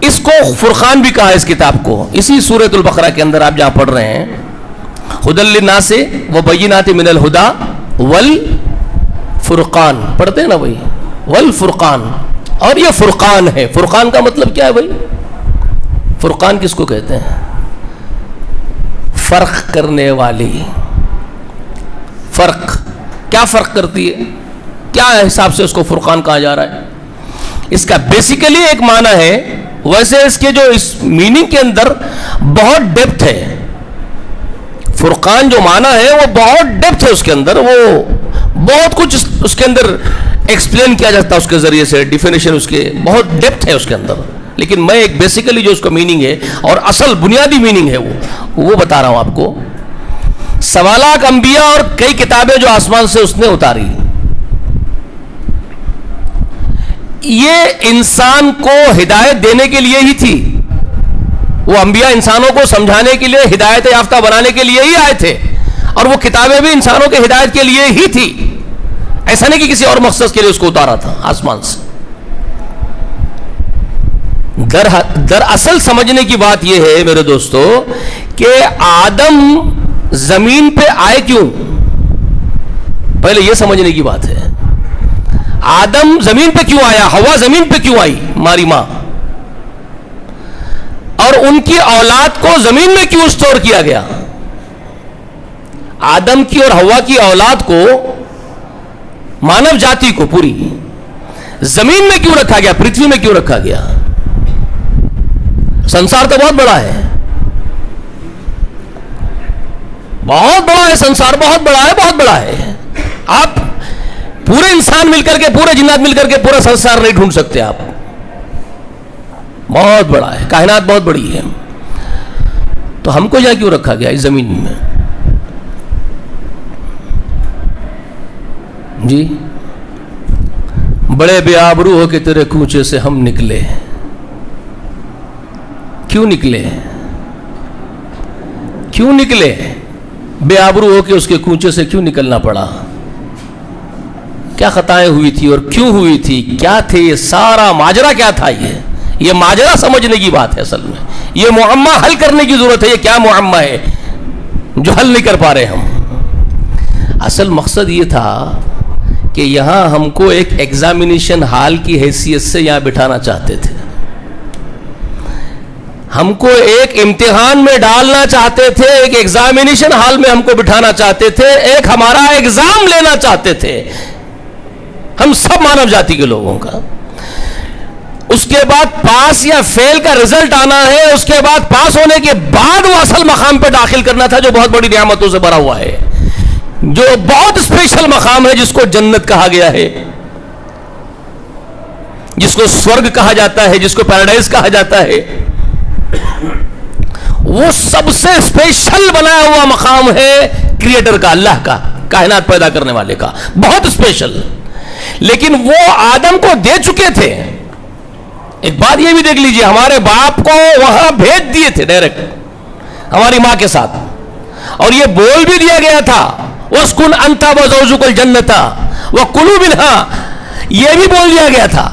اس کو فرقان بھی کہا ہے اس کتاب کو، اسی سورۃ البقرہ کے اندر آپ جہاں پڑھ رہے ہیں، ہدی للناس وبینات من الہدی والفرقان، پڑھتے ہیں نا بھائی، والفرقان، اور یہ فرقان ہے۔ فرقان کا مطلب کیا ہے بھائی؟ فرقان کس کو کہتے ہیں؟ فرق کرنے والی۔ فرق کیا فرق کرتی ہے؟ کیا حساب سے اس کو فرقان کہا جا رہا ہے؟ اس کا بیسیکلی ایک معنی ہے، ویسے اس کے جو اس میننگ کے اندر بہت ڈیپتھ ہے، فرقان جو معنی ہے وہ بہت ڈیپتھ ہے، اس کے اندر وہ بہت کچھ اس کے اندر ایکسپلین کیا جاتا ہے، اس کے ذریعے سے ڈیفینیشن اس کے بہت ڈیپتھ ہے اس کے اندر، لیکن میں ایک بیسیکلی جو اس کا میننگ ہے اور اصل بنیادی میننگ ہے وہ بتا رہا ہوں آپ کو۔ سوا لاکھ انبیاء اور کئی کتابیں جو آسمان سے اس نے اتاری، یہ انسان کو ہدایت دینے کے لیے ہی تھی. وہ انبیاء انسانوں کو سمجھانے کے لیے، ہدایت یافتہ بنانے کے لیے ہی آئے تھے، اور وہ کتابیں بھی انسانوں کے ہدایت کے لیے ہی تھی. ایسا نہیں کہ کسی اور مقصد کے لیے اس کو اتارا تھا آسمان سے. دراصل سمجھنے کی بات یہ ہے میرے دوستو کہ آدم زمین پہ آئے کیوں؟ پہلے یہ سمجھنے کی بات ہے. آدم زمین پہ کیوں آیا؟ ہوا زمین پہ کیوں آئی ہماری ماں؟ اور ان کی اولاد کو زمین میں کیوں اسٹور کیا گیا؟ آدم کی اور ہوا کی اولاد کو، مانو جاتی کو پوری زمین میں کیوں رکھا گیا؟ پرتھوی میں کیوں رکھا گیا؟ سنسار تو بہت بڑا ہے، بہت بڑا ہے سنسار، بہت بڑا ہے، بہت بڑا ہے. آپ پورے انسان مل کر کے، پورے جنات مل کر کے پورا سنسار نہیں ڈھونڈ سکتے. آپ بہت بڑا ہے، کائنات بہت بڑی ہے. تو ہم کو یہاں کیوں رکھا گیا اس زمین میں؟ جی بڑے بے آبرو ہو کے تیرے کوچے سے ہم نکلے. کیوں نکلے؟ کیوں نکلے؟ بے آبرو ہو کے اس کے کوچے سے کیوں نکلنا پڑا؟ کیا خطائیں ہوئی تھی اور کیوں ہوئی تھی؟ کیا تھے یہ سارا ماجرا؟ کیا تھا یہ ماجرا سمجھنے کی بات ہے. اصل میں یہ معمہ حل کرنے کی ضرورت ہے. یہ کیا معمہ ہے جو حل نہیں کر پا رہے ہم؟ اصل مقصد یہ تھا کہ یہاں ہم کو ایک ایگزامینیشن ہال کی حیثیت سے یہاں بٹھانا چاہتے تھے. ہم کو ایک امتحان میں ڈالنا چاہتے تھے، ایک ایگزامینیشن ہال میں ہم کو بٹھانا چاہتے تھے، ایک ہمارا ایگزام لینا چاہتے تھے ہم سب مانو جاتی کے لوگوں کا. اس کے بعد پاس یا فیل کا رزلٹ آنا ہے. اس کے بعد پاس ہونے کے بعد وہ اصل مقام پہ داخل کرنا تھا جو بہت بڑی نعمتوں سے بھرا ہوا ہے، جو بہت اسپیشل مقام ہے، جس کو جنت کہا گیا ہے، جس کو سورگ کہا جاتا ہے، جس کو پیراڈائز کہا جاتا ہے. وہ سب سے اسپیشل بنایا ہوا مقام ہے کریٹر کا، اللہ کا، کائنات پیدا کرنے والے کا، بہت اسپیشل. لیکن وہ آدم کو دے چکے تھے. ایک بات یہ بھی دیکھ لیجئے، ہمارے باپ کو وہاں بھیج دیے تھے ڈائریکٹ ہماری ماں کے ساتھ، اور یہ بول بھی دیا گیا تھا وَاسْكُنْ أَنْتَ وَزَوْجُكَ الْجَنَّةَ وَكُلُوا مِنْهَا. یہ بھی بول دیا گیا تھا.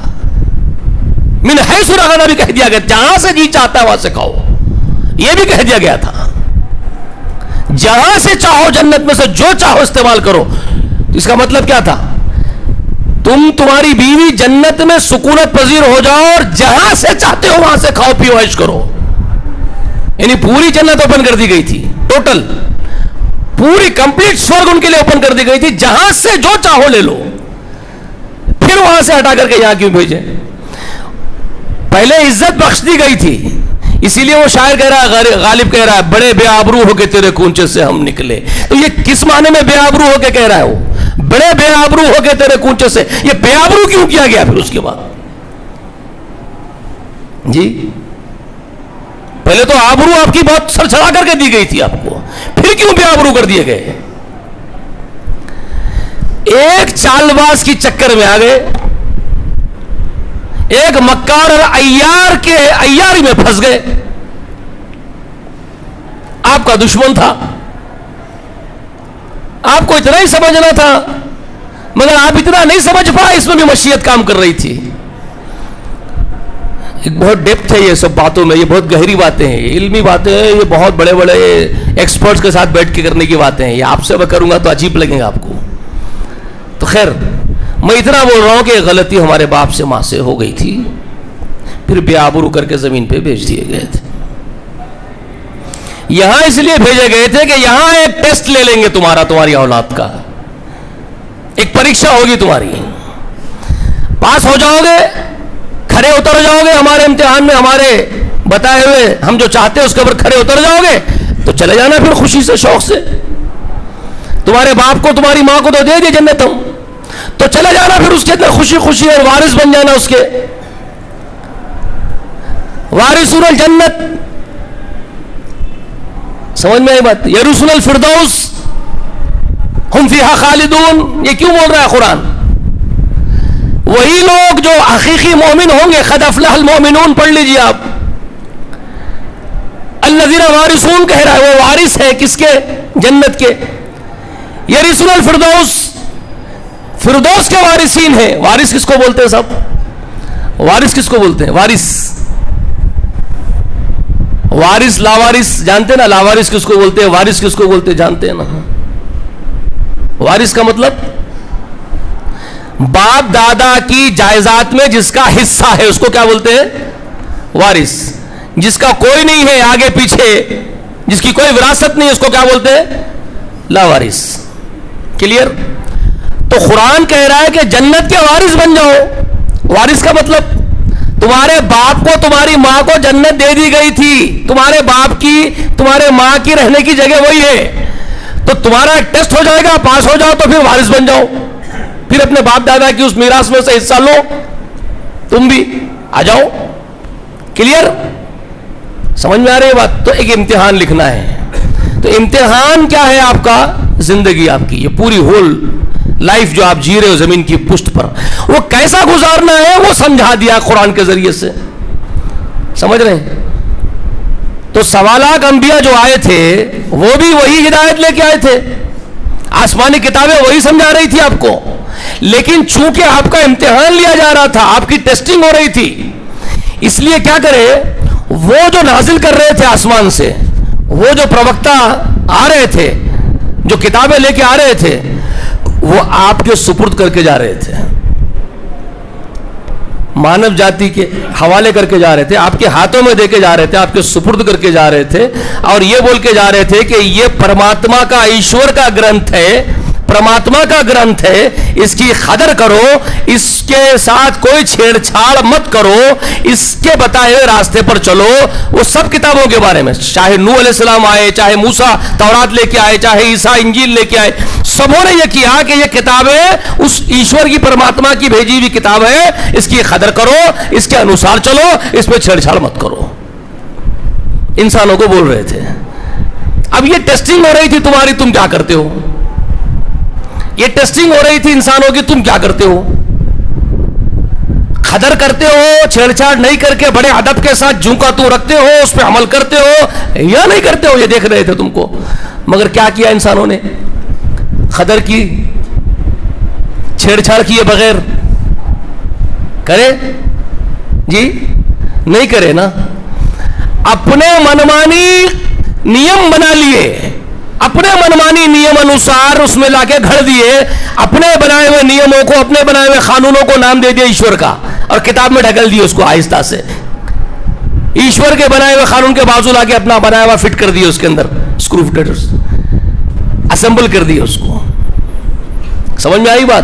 مِنْ حَيْثُ رَغَدَ بھی کہہ دیا گیا، جہاں سے جی چاہتا ہے وہاں سے کھاؤ. یہ بھی کہہ دیا گیا تھا جہاں سے چاہو جنت میں سے جو چاہو استعمال کرو. اس کا مطلب کیا تھا؟ تمہاری بیوی جنت میں سکونت پذیر ہو جاؤ اور جہاں سے چاہتے ہو وہاں سے کھاؤ پیو عیش کرو. یعنی پوری جنت اوپن کر دی گئی تھی، ٹوٹل پوری کمپلیٹ سورگ ان کے لیے اوپن کر دی گئی تھی. جہاں سے جو چاہو لے لو. پھر وہاں سے ہٹا کر کے یہاں کیوں بھیجے؟ پہلے عزت بخش دی گئی تھی، اسی لیے وہ شاعر کہہ رہا ہے، غالب کہہ رہا ہے، بڑے بے آبرو ہو کے تیرے کونچے سے ہم نکلے. تو یہ کس معنی میں بے آبرو ہو کے کہہ رہا ہے؟ وہ بڑے بے آبرو ہو کے تیرے کونچے سے. یہ بے آبرو کیوں کیا گیا پھر اس کے بعد؟ جی پہلے تو آبرو آپ کی بہت سر چڑھا کر کے دی گئی تھی آپ کو، پھر کیوں بے آبرو کر دیے گئے؟ ایک چال باز کی چکر میں آ گئے، ایک مکار اور عیار کے عیاری میں پھنس گئے. آپ کا دشمن تھا، آپ کو اتنا ہی سمجھنا تھا، مگر آپ اتنا نہیں سمجھ پائے، اس میں بھی مشیت کام کر رہی تھی. ایک بہت ڈیپتھ ہے یہ سب باتوں میں، یہ بہت گہری باتیں ہیں، علمی باتیں ہیں، یہ بہت بڑے بڑے ایکسپرٹس کے ساتھ بیٹھ کے کرنے کی باتیں ہیں. یہ آپ سے میں کروں گا تو عجیب لگیں گا آپ کو. تو خیر میں اتنا بول رہا ہوں کہ غلطی ہمارے باپ سے ماں سے ہو گئی تھی، پھر بے آبرو کر کے زمین پہ بھیج دیے گئے تھے. یہاں اس لیے بھیجے گئے تھے کہ یہاں ایک ٹیسٹ لے لیں گے تمہاری اولاد کا، ایک پریکشا ہوگی تمہاری. پاس ہو جاؤ گے، کھڑے اتر جاؤ گے ہمارے امتحان میں، ہمارے بتائے ہوئے ہم جو چاہتے ہیں اس کے اوپر کھڑے اتر جاؤ گے تو چلے جانا پھر خوشی سے، شوق سے. تمہارے باپ کو تمہاری ماں کو تو دے دی جنت ہم، تو چلے جانا پھر اس کے اندر خوشی خوشی اور وارث بن جانا اس کے. وارثون الجنت، سمجھ میں آئی بات؟ یرثون الفردوس. ہم فیہا خالدون. یہ کیوں بول رہا ہے قرآن؟ وہی لوگ جو حقیقی مومن ہوں گے. قد افلح المؤمنون پڑھ لیجیے آپ. الذین وارثون کہہ رہا ہے, وہ وارث ہے کس کے؟ جنت کے. یرثون الفردوس, فردوس کے وارثین ہیں. وارث کس کو بولتے ہیں صاحب؟ وارث کس کو بولتے ہیں؟ وارث لاوارث جانتے نا؟ لاوارث کس کو بولتے ہیں؟ وارث کس کو بولتے ہیں جانتے ہیں نا؟ وارث کا مطلب باپ دادا کی جائیداد میں جس کا حصہ ہے اس کو کیا بولتے ہیں؟ وارث. جس کا کوئی نہیں ہے آگے پیچھے, جس کی کوئی وراثت نہیں, اس کو کیا بولتے ہیں؟ لاوارث. کلیئر؟ تو قرآن کہہ رہا ہے کہ جنت کے وارث بن جاؤ. وارث کا مطلب تمہارے باپ کو, تمہاری ماں کو جنت دے دی گئی تھی. تمہارے باپ کی, تمہارے ماں کی رہنے کی جگہ وہی ہے. تو تمہارا ایک ٹیسٹ ہو جائے گا, پاس ہو جاؤ تو پھر وارث بن جاؤ. پھر اپنے باپ دادا کی اس میراث میں سے حصہ لو, تم بھی آ جاؤ. کلیئر؟ سمجھ میں آ رہی ہے بات؟ تو ایک امتحان لکھنا ہے. تو امتحان کیا ہے آپ کا؟ زندگی آپ کی, یہ پوری ہول لائف جو آپ جی رہے ہو زمین کی پشت پر, وہ کیسا گزارنا ہے وہ سمجھا دیا قرآن کے ذریعے سے. سمجھ رہے ہیں؟ تو سوالات انبیاء جو آئے تھے وہ بھی وہی ہدایت لے کے آئے تھے. آسمانی کتابیں وہی سمجھا رہی تھی آپ کو, لیکن چونکہ آپ کا امتحان لیا جا رہا تھا, آپ کی ٹیسٹنگ ہو رہی تھی, اس لیے کیا کرے, وہ جو نازل کر رہے تھے آسمان سے, وہ جو پروکتا آ رہے تھے, جو کتابیں لے کے آ رہے تھے, وہ آپ کے سپرد کر کے جا رہے تھے, مانو جاتی کے حوالے کر کے جا رہے تھے, آپ کے ہاتھوں میں دے کے جا رہے تھے, آپ کے سپرد کر کے جا رہے تھے, اور یہ بول کے جا رہے تھے کہ یہ پرماتما کا, ایشور کا گرنتھ ہے, پرماتما کا گرنتھ ہے, اس کی قدر کرو, اس کے ساتھ کوئی چھیڑ چھاڑ مت کرو, اس کے بتائے ہوئے راستے پر چلو. وہ سب کتابوں کے بارے میں, چاہے نوح علیہ السلام آئے, چاہے موسیٰ تورات لے کے آئے, چاہے عیسیٰ انجیل لے کے آئے, سبوں نے یہ کیا کہ یہ کتابیں اس ایشور کی, پرماتما کی بھیجی ہوئی کتاب ہے, اس کی قدر کرو, اس کے انوسار چلو, اس پہ چھیڑ چھاڑ مت کرو. انسانوں کو بول رہے تھے. اب یہ ٹیسٹنگ ہو رہی تھی تمہاری, تم کیا کرتے ہو؟ یہ ٹیسٹنگ ہو رہی تھی انسانوں کی, تم کیا کرتے ہو؟ قدر کرتے ہو, چھیڑ چھاڑ نہیں کر کے بڑے ادب کے ساتھ جوں کا تو رکھتے ہو, اس پہ عمل کرتے ہو یا نہیں کرتے ہو, یہ دیکھ رہے تھے تم کو. مگر کیا کیا انسانوں نے؟ قدر کی, چھیڑ چھاڑ کیے بغیر. کرے جی؟ نہیں کرے نا. اپنے منمانی نیم بنا لیے, اپنے منمانی نیم انوسار اس میں لا کے گھڑ دیے, اپنے بنائے ہوئے نیموں کو, اپنے بنائے ہوئے قانونوں کو نام دے دیا ایشور کا, اور کتاب میں ڈھکل دیے اس کو آہستہ سے. ایشور کے بنائے ہوئے قانون کے بازو لا کے اپنا بنایا ہوا فٹ کر دیے اس کے اندر, اسکرو فٹرز اسمبل کر دیے اس کو. سمجھ میں آئی بات؟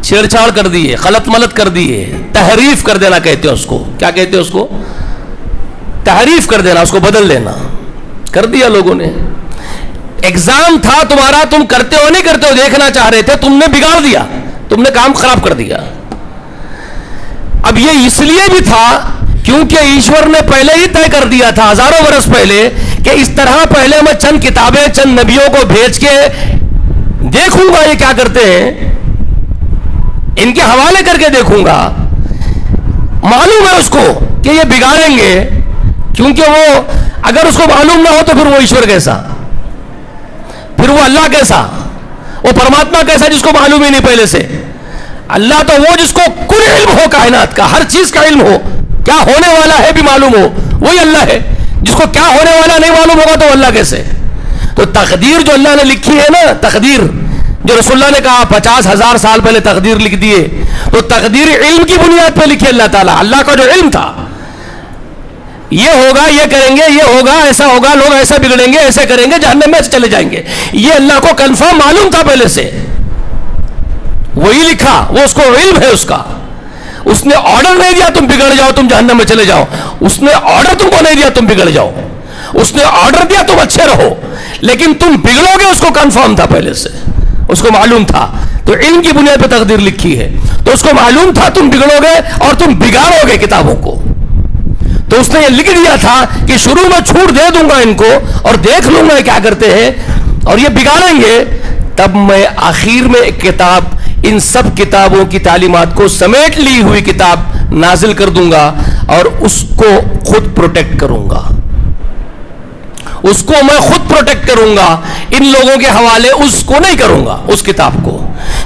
چھیڑ چھاڑ کر دیے, غلط ملت کر دیے, تحریف کر دینا کہتے ہیں اس کو. کیا کہتے ہیں اس کو؟ تحریف کر دینا, اس کو بدل دینا. کر دیا لوگوں نے. ایگزام تھا تمہارا, تم کرتے ہو نہیں کرتے ہو دیکھنا چاہ رہے تھے, تم نے بگاڑ دیا, تم نے کام خراب کر دیا. اب یہ اس لیے بھی تھا کیونکہ ایشور نے پہلے ہی طے کر دیا تھا, ہزاروں برس پہلے, کہ اس طرح پہلے میں چند کتابیں, چند نبیوں کو بھیج کے دیکھوں گا یہ کیا کرتے ہیں, ان کے حوالے کر کے دیکھوں گا. معلوم ہے اس کو کہ یہ بگاڑیں گے, کیونکہ وہ اگر اس کو معلوم نہ ہو تو پھر وہ ایشور کیسا, پھر وہ اللہ کیسا, وہ پرماتما کیسا جس کو معلوم ہی نہیں پہلے سے. اللہ تو وہ جس کو کل علم ہو کائنات کا, ہر چیز کا علم ہو, کیا ہونے والا ہے بھی معلوم ہو, وہی اللہ ہے. جس کو کیا ہونے والا نہیں معلوم ہوگا تو اللہ کیسے؟ تو تقدیر جو اللہ نے لکھی ہے نا, تقدیر جو رسول اللہ نے کہا 50,000 سال پہلے تقدیر لکھ دیے, تو تقدیر علم کی بنیاد پہ لکھی اللہ تعالیٰ. اللہ کا جو علم تھا, یہ ہوگا, یہ کریں گے, یہ ہوگا, ایسا ہوگا, لوگ ایسا بگڑیں گے, ایسے کریں گے, جہنم میں چلے جائیں گے, یہ اللہ کو کنفرم معلوم تھا پہلے سے. وہی لکھا, وہ اس کو علم ہے اس کا. اس نے آرڈر نہیں دیا تم بگڑ جاؤ, تم جہنم میں چلے جاؤ. اس نے آرڈر تم کو نہیں دیا تم بگڑ جاؤ. اس نے آرڈر دیا تم اچھے رہو, لیکن تم بگڑو گے اس کو کنفرم تھا پہلے سے, اس کو معلوم تھا. تو علم کی بنیاد پہ تقدیر لکھی ہے, تو اس کو معلوم تھا تم بگڑو گے اور تم بگاڑو گے کتابوں کو. تو اس نے یہ لکھ دیا تھا کہ شروع میں چھوٹ دے دوں گا ان کو, اور دیکھ لوں گا کیا کرتے ہیں, اور یہ بگاڑیں گے تب میں آخر میں ایک کتاب ان سب کتابوں کی تعلیمات کو سمیٹ لی ہوئی کتاب نازل کر دوں گا اور اس کو خود پروٹیکٹ کروں گا. اس کو میں خود پروٹیکٹ کروں گا, ان لوگوں کے حوالے اس کو نہیں کروں گا. اس کتاب کو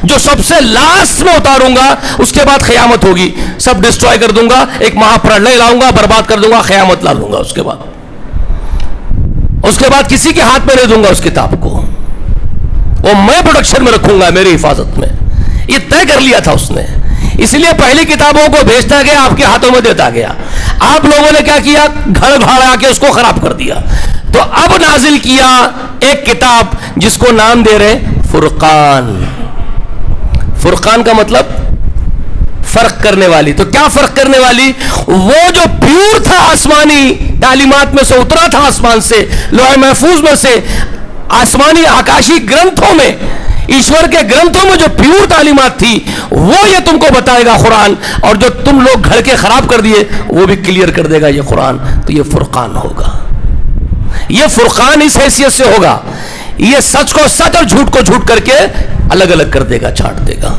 جو سب سے لاسٹ میں اتاروں گا, اس کے بعد قیامت ہوگی, سب ڈسٹرائے کر دوں گا, ایک مہا پرلے لاؤں گا, برباد کر دوں گا, قیامت لا لوں گا. اس کے بعد کسی کے ہاتھ میں نہیں دوں گا اس کتاب کو, وہ میں پروڈکشن میں رکھوں گا, میری حفاظت میں. یہ طے کر لیا تھا اس نے, اس لیے پہلی کتابوں کو بھیجتا گیا, آپ کے ہاتھوں میں دیتا گیا. آپ لوگوں نے کیا کیا, گھر بھاڑا کے اس کو خراب کر دیا. تو اب نازل کیا ایک کتاب جس کو نام دے رہے فرقان. فرقان کا مطلب فرق کرنے والی. تو کیا فرق کرنے والی؟ وہ جو پیور تھا آسمانی تعلیمات میں سے اترا تھا, آسمان سے, لوح محفوظ میں سے, آسمانی آکاشی گرنتھوں میں, ایشور کے گرنتھوں میں جو پیور تعلیمات تھی, وہ یہ تم کو بتائے گا قرآن. اور جو تم لوگ گھر کے خراب کر دیے وہ بھی کلیئر کر دے گا یہ قرآن. تو یہ فرقان ہوگا. یہ فرقان اس حیثیت سے ہوگا, یہ سچ کو سچ اور جھوٹ کو جھوٹ کر کے الگ الگ کر دے گا, چھانٹ دے گا.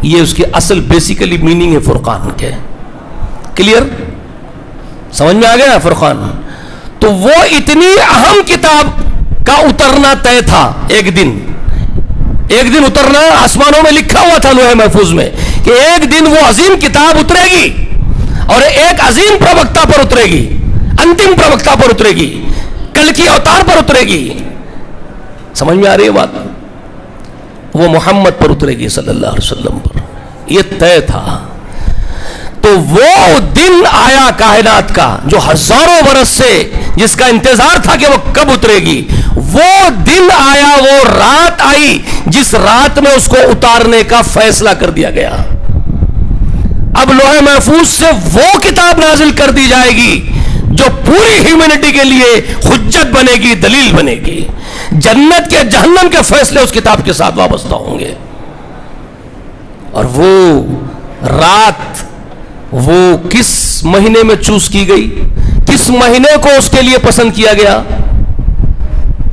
یہ اس کی اصل بیسیکلی میننگ ہے فرقان کے. کلیئر سمجھ میں آ گیا فرقان؟ تو وہ اتنی اہم کتاب کا اترنا طے تھا. ایک دن اترنا آسمانوں میں لکھا ہوا تھا لوح محفوظ میں کہ ایک دن وہ عظیم کتاب اترے گی اور ایک عظیم پروکتا پر اترے گی, انتم پروکتا پر اترے گی, کل کی اوتار پر اترے گی. سمجھ میں آ رہی ہے بات؟ وہ محمد پر اترے گی صلی اللہ علیہ وسلم پر. یہ طے تھا. تو وہ دن آیا کائنات کا جو ہزاروں برس سے جس کا انتظار تھا کہ وہ کب اترے گی. وہ دن آیا, وہ رات آئی جس رات میں اس کو اتارنے کا فیصلہ کر دیا گیا. اب لوح محفوظ سے وہ کتاب نازل کر دی جائے گی جو پوری ہیومینٹی کے لیے حجت بنے گی, دلیل بنے گی. جنت کے جہنم کے فیصلے اس کتاب کے ساتھ وابستہ ہوں گے. اور وہ رات وہ کس مہینے میں چوز کی گئی, کس مہینے کو اس کے لیے پسند کیا گیا,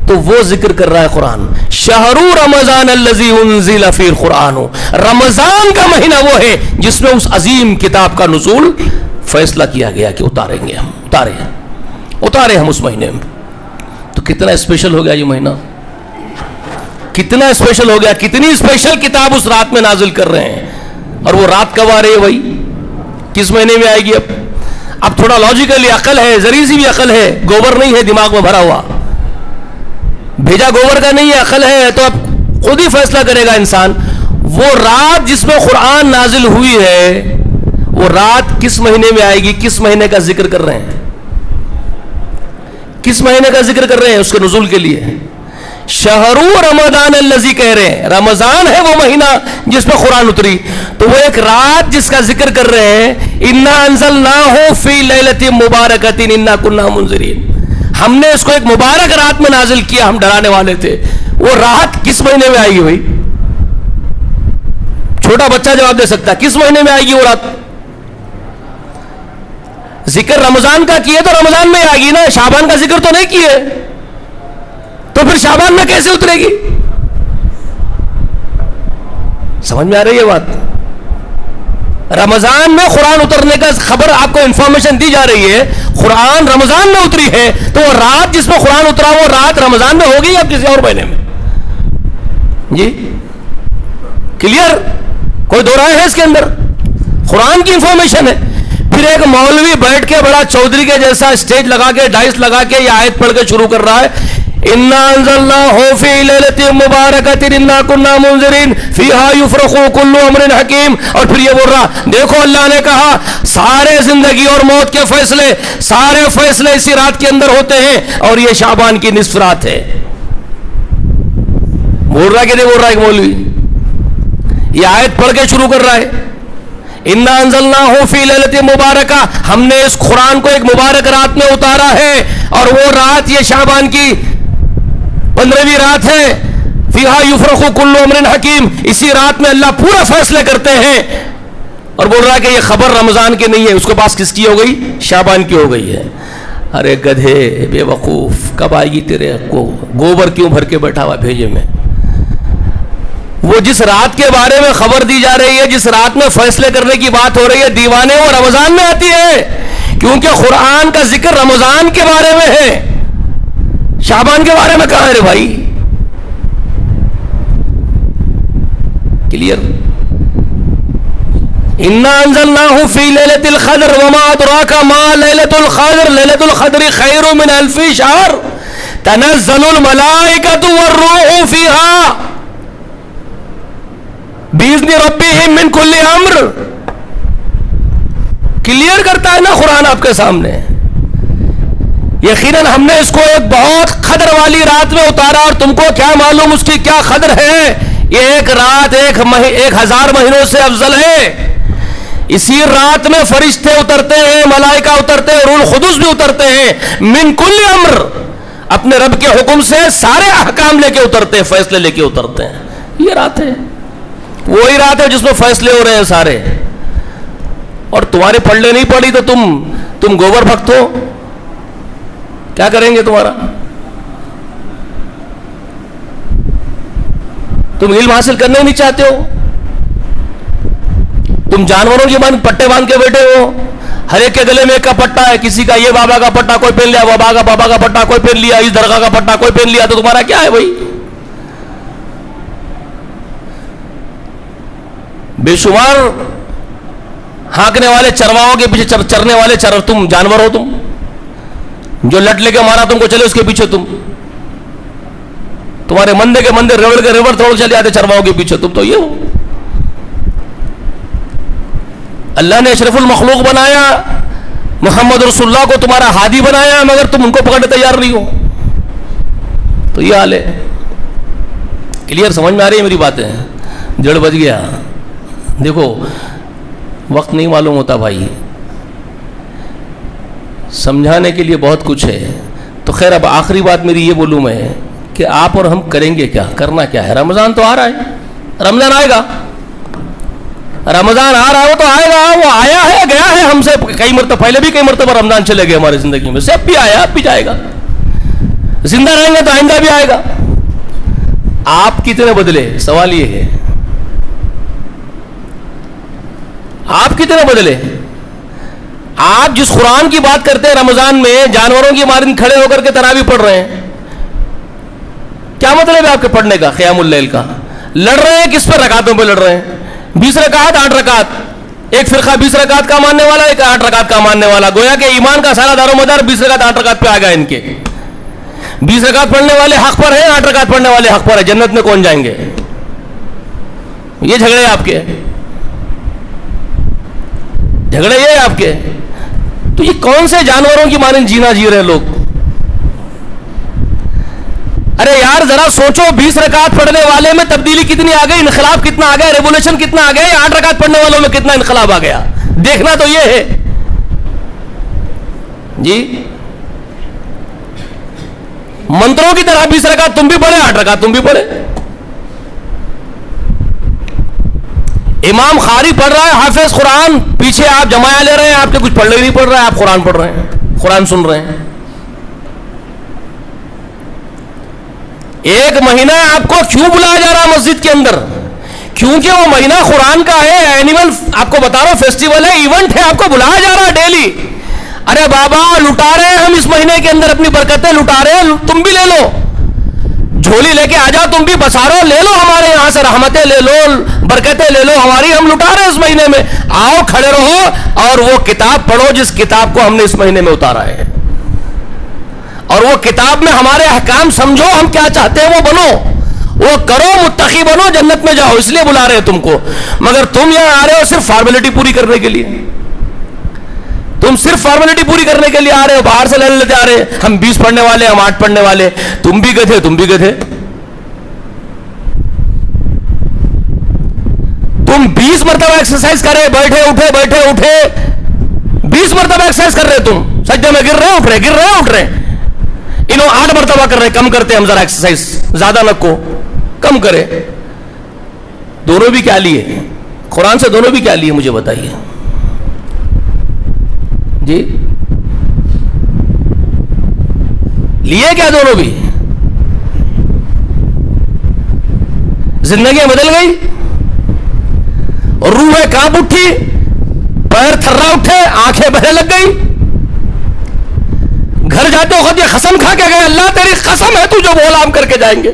تو وہ ذکر کر رہا ہے قرآن. شہر رمضان الذی انزل فیہ القرآن. رمضان کا مہینہ وہ ہے جس میں اس عظیم کتاب کا نزول فیصلہ کیا گیا کہ اتاریں گے ہم, اتارے ہم اس مہینے میں. تو کتنا اسپیشل ہو گیا یہ مہینہ, کتنا اسپیشل ہو گیا, کتنی اسپیشل کتاب اس رات میں نازل کر رہے ہیں. اور وہ رات کب آ رہی ہے بھائی, کس مہینے میں آئے گی؟ اب تھوڑا لاجیکلی عقل ہے, ذری سی بھی عقل ہے, گوبر نہیں ہے دماغ میں بھرا ہوا, بھیجا گوبر کا نہیں ہے, عقل ہے. تو اب خود ہی فیصلہ کرے گا انسان. وہ رات جس میں قرآن نازل ہوئی ہے وہ رات کس مہینے میں آئے گی, کس مہینے کا ذکر کر رہے ہیں, کس مہینے کا ذکر کر رہے ہیں اس کے نزول کے لیے؟ شہر رمضان الذی کہہ رہے ہیں, رمضان ہے وہ مہینہ جس میں قرآن اتری. تو وہ ایک رات جس کا ذکر کر رہے ہیں, انا انزلناہ فی لیلۃ مبارکۃ انا کنا منذرین. ہم نے اس کو ایک مبارک رات میں نازل کیا, ہم ڈرانے والے تھے. وہ رات کس مہینے میں آئے گی بھائی؟ چھوٹا بچہ جواب دے سکتا ہے, کس مہینے میں آئے گی وہ رات؟ ذکر رمضان کا کیے تو رمضان میں آئے گی نا, شعبان کا ذکر تو نہیں کیے, تو پھر شعبان میں کیسے اترے گی؟ سمجھ میں آ رہی ہے بات؟ رمضان میں قرآن اترنے کا خبر آپ کو انفارمیشن دی جا رہی ہے, قرآن رمضان میں اتری ہے, تو وہ رات جس میں قرآن اترا وہ رات رمضان میں ہوگی یا کسی اور مہینے میں؟ جی کلیئر؟ کوئی دو رائے ہے اس کے اندر؟ قرآن کی انفارمیشن ہے. پھر ایک مولوی بیٹھ کے بڑا چودھری کے جیسا اسٹیج لگا کے ڈائس لگا کے یہ آیت پڑھ کے شروع کر رہا ہے, انا انزلناہ فی لیلۃ مبارکۃ انا کنا منذرین فیہا یفرق کل امر حکیم. اور پھر یہ بول رہا, دیکھو اللہ نے کہا سارے زندگی اور موت کے فیصلے, سارے فیصلے اسی رات کے اندر ہوتے ہیں, اور یہ شعبان کی نصف رات ہے. بول رہا کہ نہیں بول رہا ایک مولوی؟ یہ آیت پڑھ کے شروع کر رہا ہے, انا انزلناہ فی لیلۃ مبارکہ, ہم نے اس قرآن کو ایک مبارک رات میں اتارا ہے, اور وہ رات یہ شعبان کی 15ویں رات ہے. فیہا یفرق کل امر حکیم, اسی رات میں اللہ پورا فیصلے کرتے ہیں. اور بول رہا ہے کہ یہ خبر رمضان کی نہیں ہے, اس کے پاس کس کی ہو گئی؟ شعبان کی ہو گئی ہے. ارے گدھے بے وقوف، کب آئے گی تیرے کو گوبر کیوں بھر کے بیٹھا ہوا بھیجے میں؟ وہ جس رات کے بارے میں خبر دی جا رہی ہے، جس رات میں فیصلے کرنے کی بات ہو رہی ہے، دیوانے وہ رمضان میں آتی ہے، کیونکہ قرآن کا ذکر رمضان کے بارے میں ہے، شعبان کے بارے میں کہاں ہے رے بھائی؟ کلیئر؟ انا انزلناہ فی لیلۃ القدر وما ادراک ما لیلۃ القدر لیلۃ القدر خیر من الف شہر تنزل الملائکۃ والروح فیہا باذن ربہم من کل امر. کلیئر کرتا ہے نا قرآن آپ کے سامنے. یقیناً ہم نے اس کو ایک بہت قدر والی رات میں اتارا، اور تم کو کیا معلوم اس کی کیا قدر ہے؟ یہ ایک رات 1000 مہینوں سے افضل ہے. اسی رات میں فرشتے اترتے ہیں، ملائکہ اترتے ہیں، روح القدس بھی اترتے ہیں، من کل امر، اپنے رب کے حکم سے سارے احکام لے کے اترتے ہیں، فیصلے لے کے اترتے ہیں. یہ رات ہے، وہی رات ہے جس میں فیصلے ہو رہے ہیں سارے. اور تمہارے پڑھنے نہیں پڑی تو تم گوبر بھکت ہو، کیا کریں گے تمہارا؟ تم علم حاصل کرنا ہی نہیں چاہتے ہو، تم جانوروں کی پٹے باندھ کے بیٹھے ہو. ہر ایک کے گلے میں ایک کا پٹا ہے، کسی کا یہ بابا کا پٹا کوئی پہن لیا، بابا کا پٹا کوئی پہن لیا، اس درگاہ کا پٹا کوئی پہن لیا، تو تمہارا کیا ہے بھائی؟ بے شمار ہانکنے والے چرواہوں کے پیچھے چرنے والے تم جانور ہو. تم جو لٹ لے کے مارا تم کو چلے اس کے پیچھے تمہارے مندے کے مندے ریوڑ کے ریوڑ توڑ چلے آتے چرواہوں کے پیچھے. تم تو یہ ہو. اللہ نے اشرف المخلوق بنایا، محمد رسول اللہ کو تمہارا ہادی بنایا، مگر تم ان کو پکڑنے تیار نہیں ہو. تو یہ حال ہے. کلیئر سمجھ میں آ رہی ہے میری باتیں؟ جڑ بج گیا. دیکھو وقت نہیں معلوم ہوتا بھائی، سمجھانے کے لیے بہت کچھ ہے. تو خیر اب آخری بات میری یہ بولوں میں کہ آپ اور ہم کریں گے کیا، کرنا کیا ہے. رمضان تو آ رہا ہے، رمضان آئے گا، رمضان آ رہا ہو تو آئے گا. وہ آیا ہے، گیا ہے ہم سے کئی مرتبہ، پہلے بھی کئی مرتبہ رمضان چلے گئے ہماری زندگی میں سے. اب بھی آیا، اب بھی جائے گا. زندہ رہیں گے تو آئندہ بھی آئے گا. آپ کتنے بدلے، سوال یہ ہے آپ کتنے بدلے؟ آپ جس قرآن کی بات کرتے ہیں رمضان میں، جانوروں کی مانند کھڑے ہو کر کے تراویح پڑھ رہے ہیں. کیا مطلب ہے آپ کے پڑھنے کا؟ قیام اللیل کا. لڑ رہے ہیں کس پر؟ رکعتوں پہ لڑ رہے ہیں. 20 رکعت 8 رکعت. ایک فرقہ 20 رکعت کا ماننے والا، ایک 8 رکعت کا ماننے والا. گویا کہ ایمان کا سارا دار و مدار 20 رکعت 8 رکعت پہ آ گیا ان کے. 20 رکعت پڑھنے والے حق پر ہیں، 8 رکعت پڑھنے والے حق پر ہیں. جنت میں کون جائیں گے؟ یہ جھگڑے آپ کے، جھگڑے یہ آپ کے. تو یہ کون سے جانوروں کی مانند جینا جی رہے لوگ؟ ارے یار ذرا سوچو، 20 رکعت پڑھنے والے میں تبدیلی کتنی آ گئی، انقلاب کتنا آ گیا، ریولیوشن کتنا آ گیا. 8 رکعت پڑھنے والوں میں کتنا انقلاب آ گیا، دیکھنا تو یہ ہے جی. منتروں کی طرح 20 رکعت تم بھی پڑھے، 8 رکعت تم بھی پڑھے. امام قاری پڑھ رہا ہے، حافظ قرآن، پیچھے آپ جماعت لے رہے ہیں، آپ کے کچھ پڑھنے نہیں پڑھ رہا ہے، آپ قرآن پڑھ رہے ہیں، قرآن سن رہے ہیں. ایک مہینہ آپ کو کیوں بلایا جا رہا ہے مسجد کے اندر؟ کیونکہ وہ مہینہ قرآن کا ہے، اینیول، آپ کو بتا رہا ہوں، فیسٹیول ہے، ایونٹ ہے، آپ کو بلایا جا رہا ہے ڈیلی. ارے بابا لٹا رہے ہیں ہم اس مہینے کے اندر، اپنی برکتیں لٹا رہے ہیں، تم بھی لے لو، جھولی لے کے آ جاؤ، تم بھی بسارو لے لو، ہمارے یہاں سے رحمتیں لے لو، برکتیں لے لو ہماری. ہم لٹا رہے ہیں اس مہینے میں. آؤ کھڑے رہو اور وہ کتاب پڑھو جس کتاب کو ہم نے اس مہینے میں اتارا ہے، اور وہ کتاب میں ہمارے احکام سمجھو، ہم کیا چاہتے ہیں وہ بنو، وہ کرو، متقی بنو، جنت میں جاؤ. اس لیے بلا رہے ہیں تم کو. مگر تم یہاں آ رہے ہو صرف فارمیلٹی پوری کرنے کے لیے. تم صرف فارمیلٹی پوری کرنے کے لیے آ رہے ہو، باہر سے لے لیتے آ رہے ہیں. ہم 20 پڑھنے والے، ہم 8 پڑھنے والے. تم بھی گدھے، تم بھی گدھے. تم 20 مرتبہ ایکسرسائز کرے، بیٹھے اٹھے بیٹھے اٹھے، 20 مرتبہ ایکسرسائز کر رہے. تم سجدے میں گر رہے اٹھ رہے، گر رہے اٹھ رہے. انہوں 8 مرتبہ کر رہے. کم کرتے ہم ذرا ایکسرسائز، زیادہ نہ کو کم کرے. دونوں بھی کیا لیے؟ قرآن سے دونوں بھی کیا لیے؟ مجھے بتائیے جی. لیے کیا دونوں بھی؟ زندگی بدل گئی اور روح کانپ اٹھی، پیر تھرا اٹھے، آنکھیں بہنے لگ گئی. گھر جاتے وقت یہ قسم کھا کے گئے اللہ تیری قسم ہے تو جو بولا ہم کر کے جائیں گے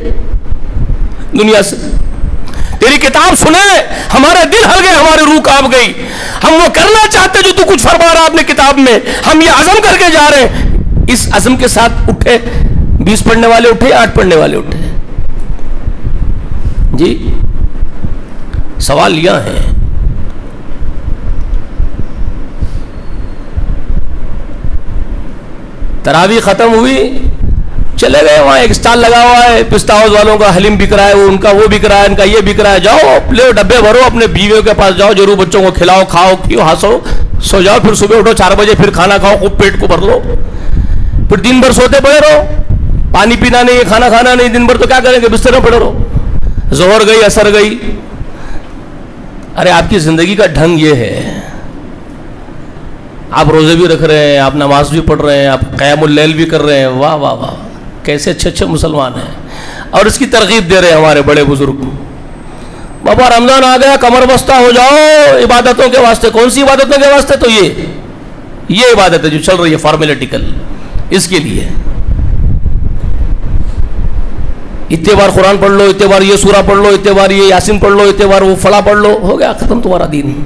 دنیا سے. تیری کتاب سنے ہمارے دل ہل گئے، ہماری روح کانپ گئی، ہم وہ کرنا چاہتے جو تو کچھ فرما رہا اپنے کتاب میں، ہم یہ عزم کر کے جا رہے ہیں. اس عزم کے ساتھ اٹھے. 20 پڑھنے والے اٹھے، 8 پڑھنے والے اٹھے. جی سوال یہ ہے تراویح ختم ہوئی، چلے گئے وہاں ایک اسٹال لگا ہوا ہے، پستہ ہاؤس والوں کا حلیم بک رہا ہے، وہ ان کا وہ بک رہا ہے، ان کا یہ بک رہا ہے. جاؤ لے ڈبے بھرو، اپنے بیویوں کے پاس جاؤ، ضرور بچوں کو کھلاؤ، کھاؤ پیو، ہنسو، سو جاؤ، پھر صبح اٹھو 4 بجے، پھر کھانا کھاؤ، خوب پیٹ کو بھر لو، پھر دن بھر سوتے پڑے رہو، پانی پینا نہیں، کھانا کھانا نہیں، دن بھر تو کیا کریں گے، بستر میں پڑے رہو. ظہر گئی، عصر گئی. ارے آپ کی زندگی کا ڈھنگ یہ ہے، آپ روزے بھی رکھ رہے ہیں، آپ نماز بھی پڑھ رہے ہیں، آپ قیام اللیل بھی کر رہے ہیں. واہ واہ واہ، کیسے اچھے اچھے مسلمان ہیں. اور اس کی ترغیب دے رہے ہیں ہمارے بڑے بزرگ. بابا رمضان آ گیا، کمر بستہ ہو جاؤ عبادتوں کے واسطے. کون سی عبادتوں کے واسطے؟ تو یہ عبادت ہے جو چل رہی ہے فارمیلیٹیکل، اس کے لیے. اتنے بار قرآن پڑھ لو، اتنے بار یہ سورہ پڑھ لو، اتنے بار یہ یاسین پڑھ لو، اتنے بار وہ فلاں پڑھ لو، ہو گیا ختم تمہارا دین.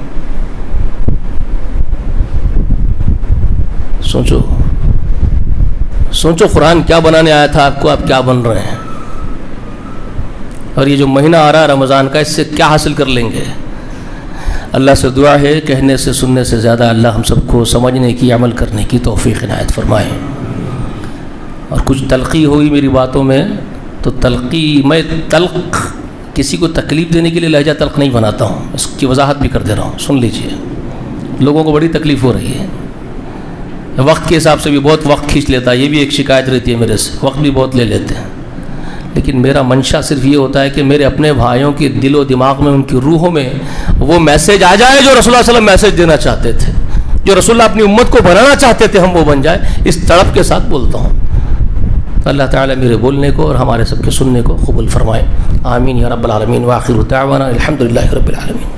سوچو قرآن کیا بنانے آیا تھا آپ کو، آپ کیا بن رہے ہیں. اور یہ جو مہینہ آ رہا ہے رمضان کا، اس سے کیا حاصل کر لیں گے. اللہ سے دعا ہے کہنے سے سننے سے زیادہ اللہ ہم سب کو سمجھنے کی، عمل کرنے کی توفیق عنایت فرمائے. اور کچھ تلخی ہوئی میری باتوں میں تو تلخی، میں تلخ کسی کو تکلیف دینے کے لیے لہجہ تلخ نہیں بناتا ہوں، اس کی وضاحت بھی کر دے رہا ہوں، سن لیجئے. لوگوں کو بڑی تکلیف ہو رہی ہے، وقت کے حساب سے بھی بہت وقت کھینچ لیتا ہے، یہ بھی ایک شکایت رہتی ہے میرے سے، وقت بھی بہت لے لیتے ہیں. لیکن میرا منشا صرف یہ ہوتا ہے کہ میرے اپنے بھائیوں کے دل و دماغ میں، ان کی روحوں میں وہ میسیج آ جائے جو رسول اللہ صلی اللہ علیہ وسلم میسیج دینا چاہتے تھے، جو رسول اللہ اپنی امت کو بنانا چاہتے تھے، ہم وہ بن جائے. اس تڑپ کے ساتھ بولتا ہوں. اللہ تعالیٰ میرے بولنے کو اور ہمارے سب کے سننے کو قبول فرمائے. آمین یا رب العالمین. وآخر دعوانا الحمدللہ رب العالمین.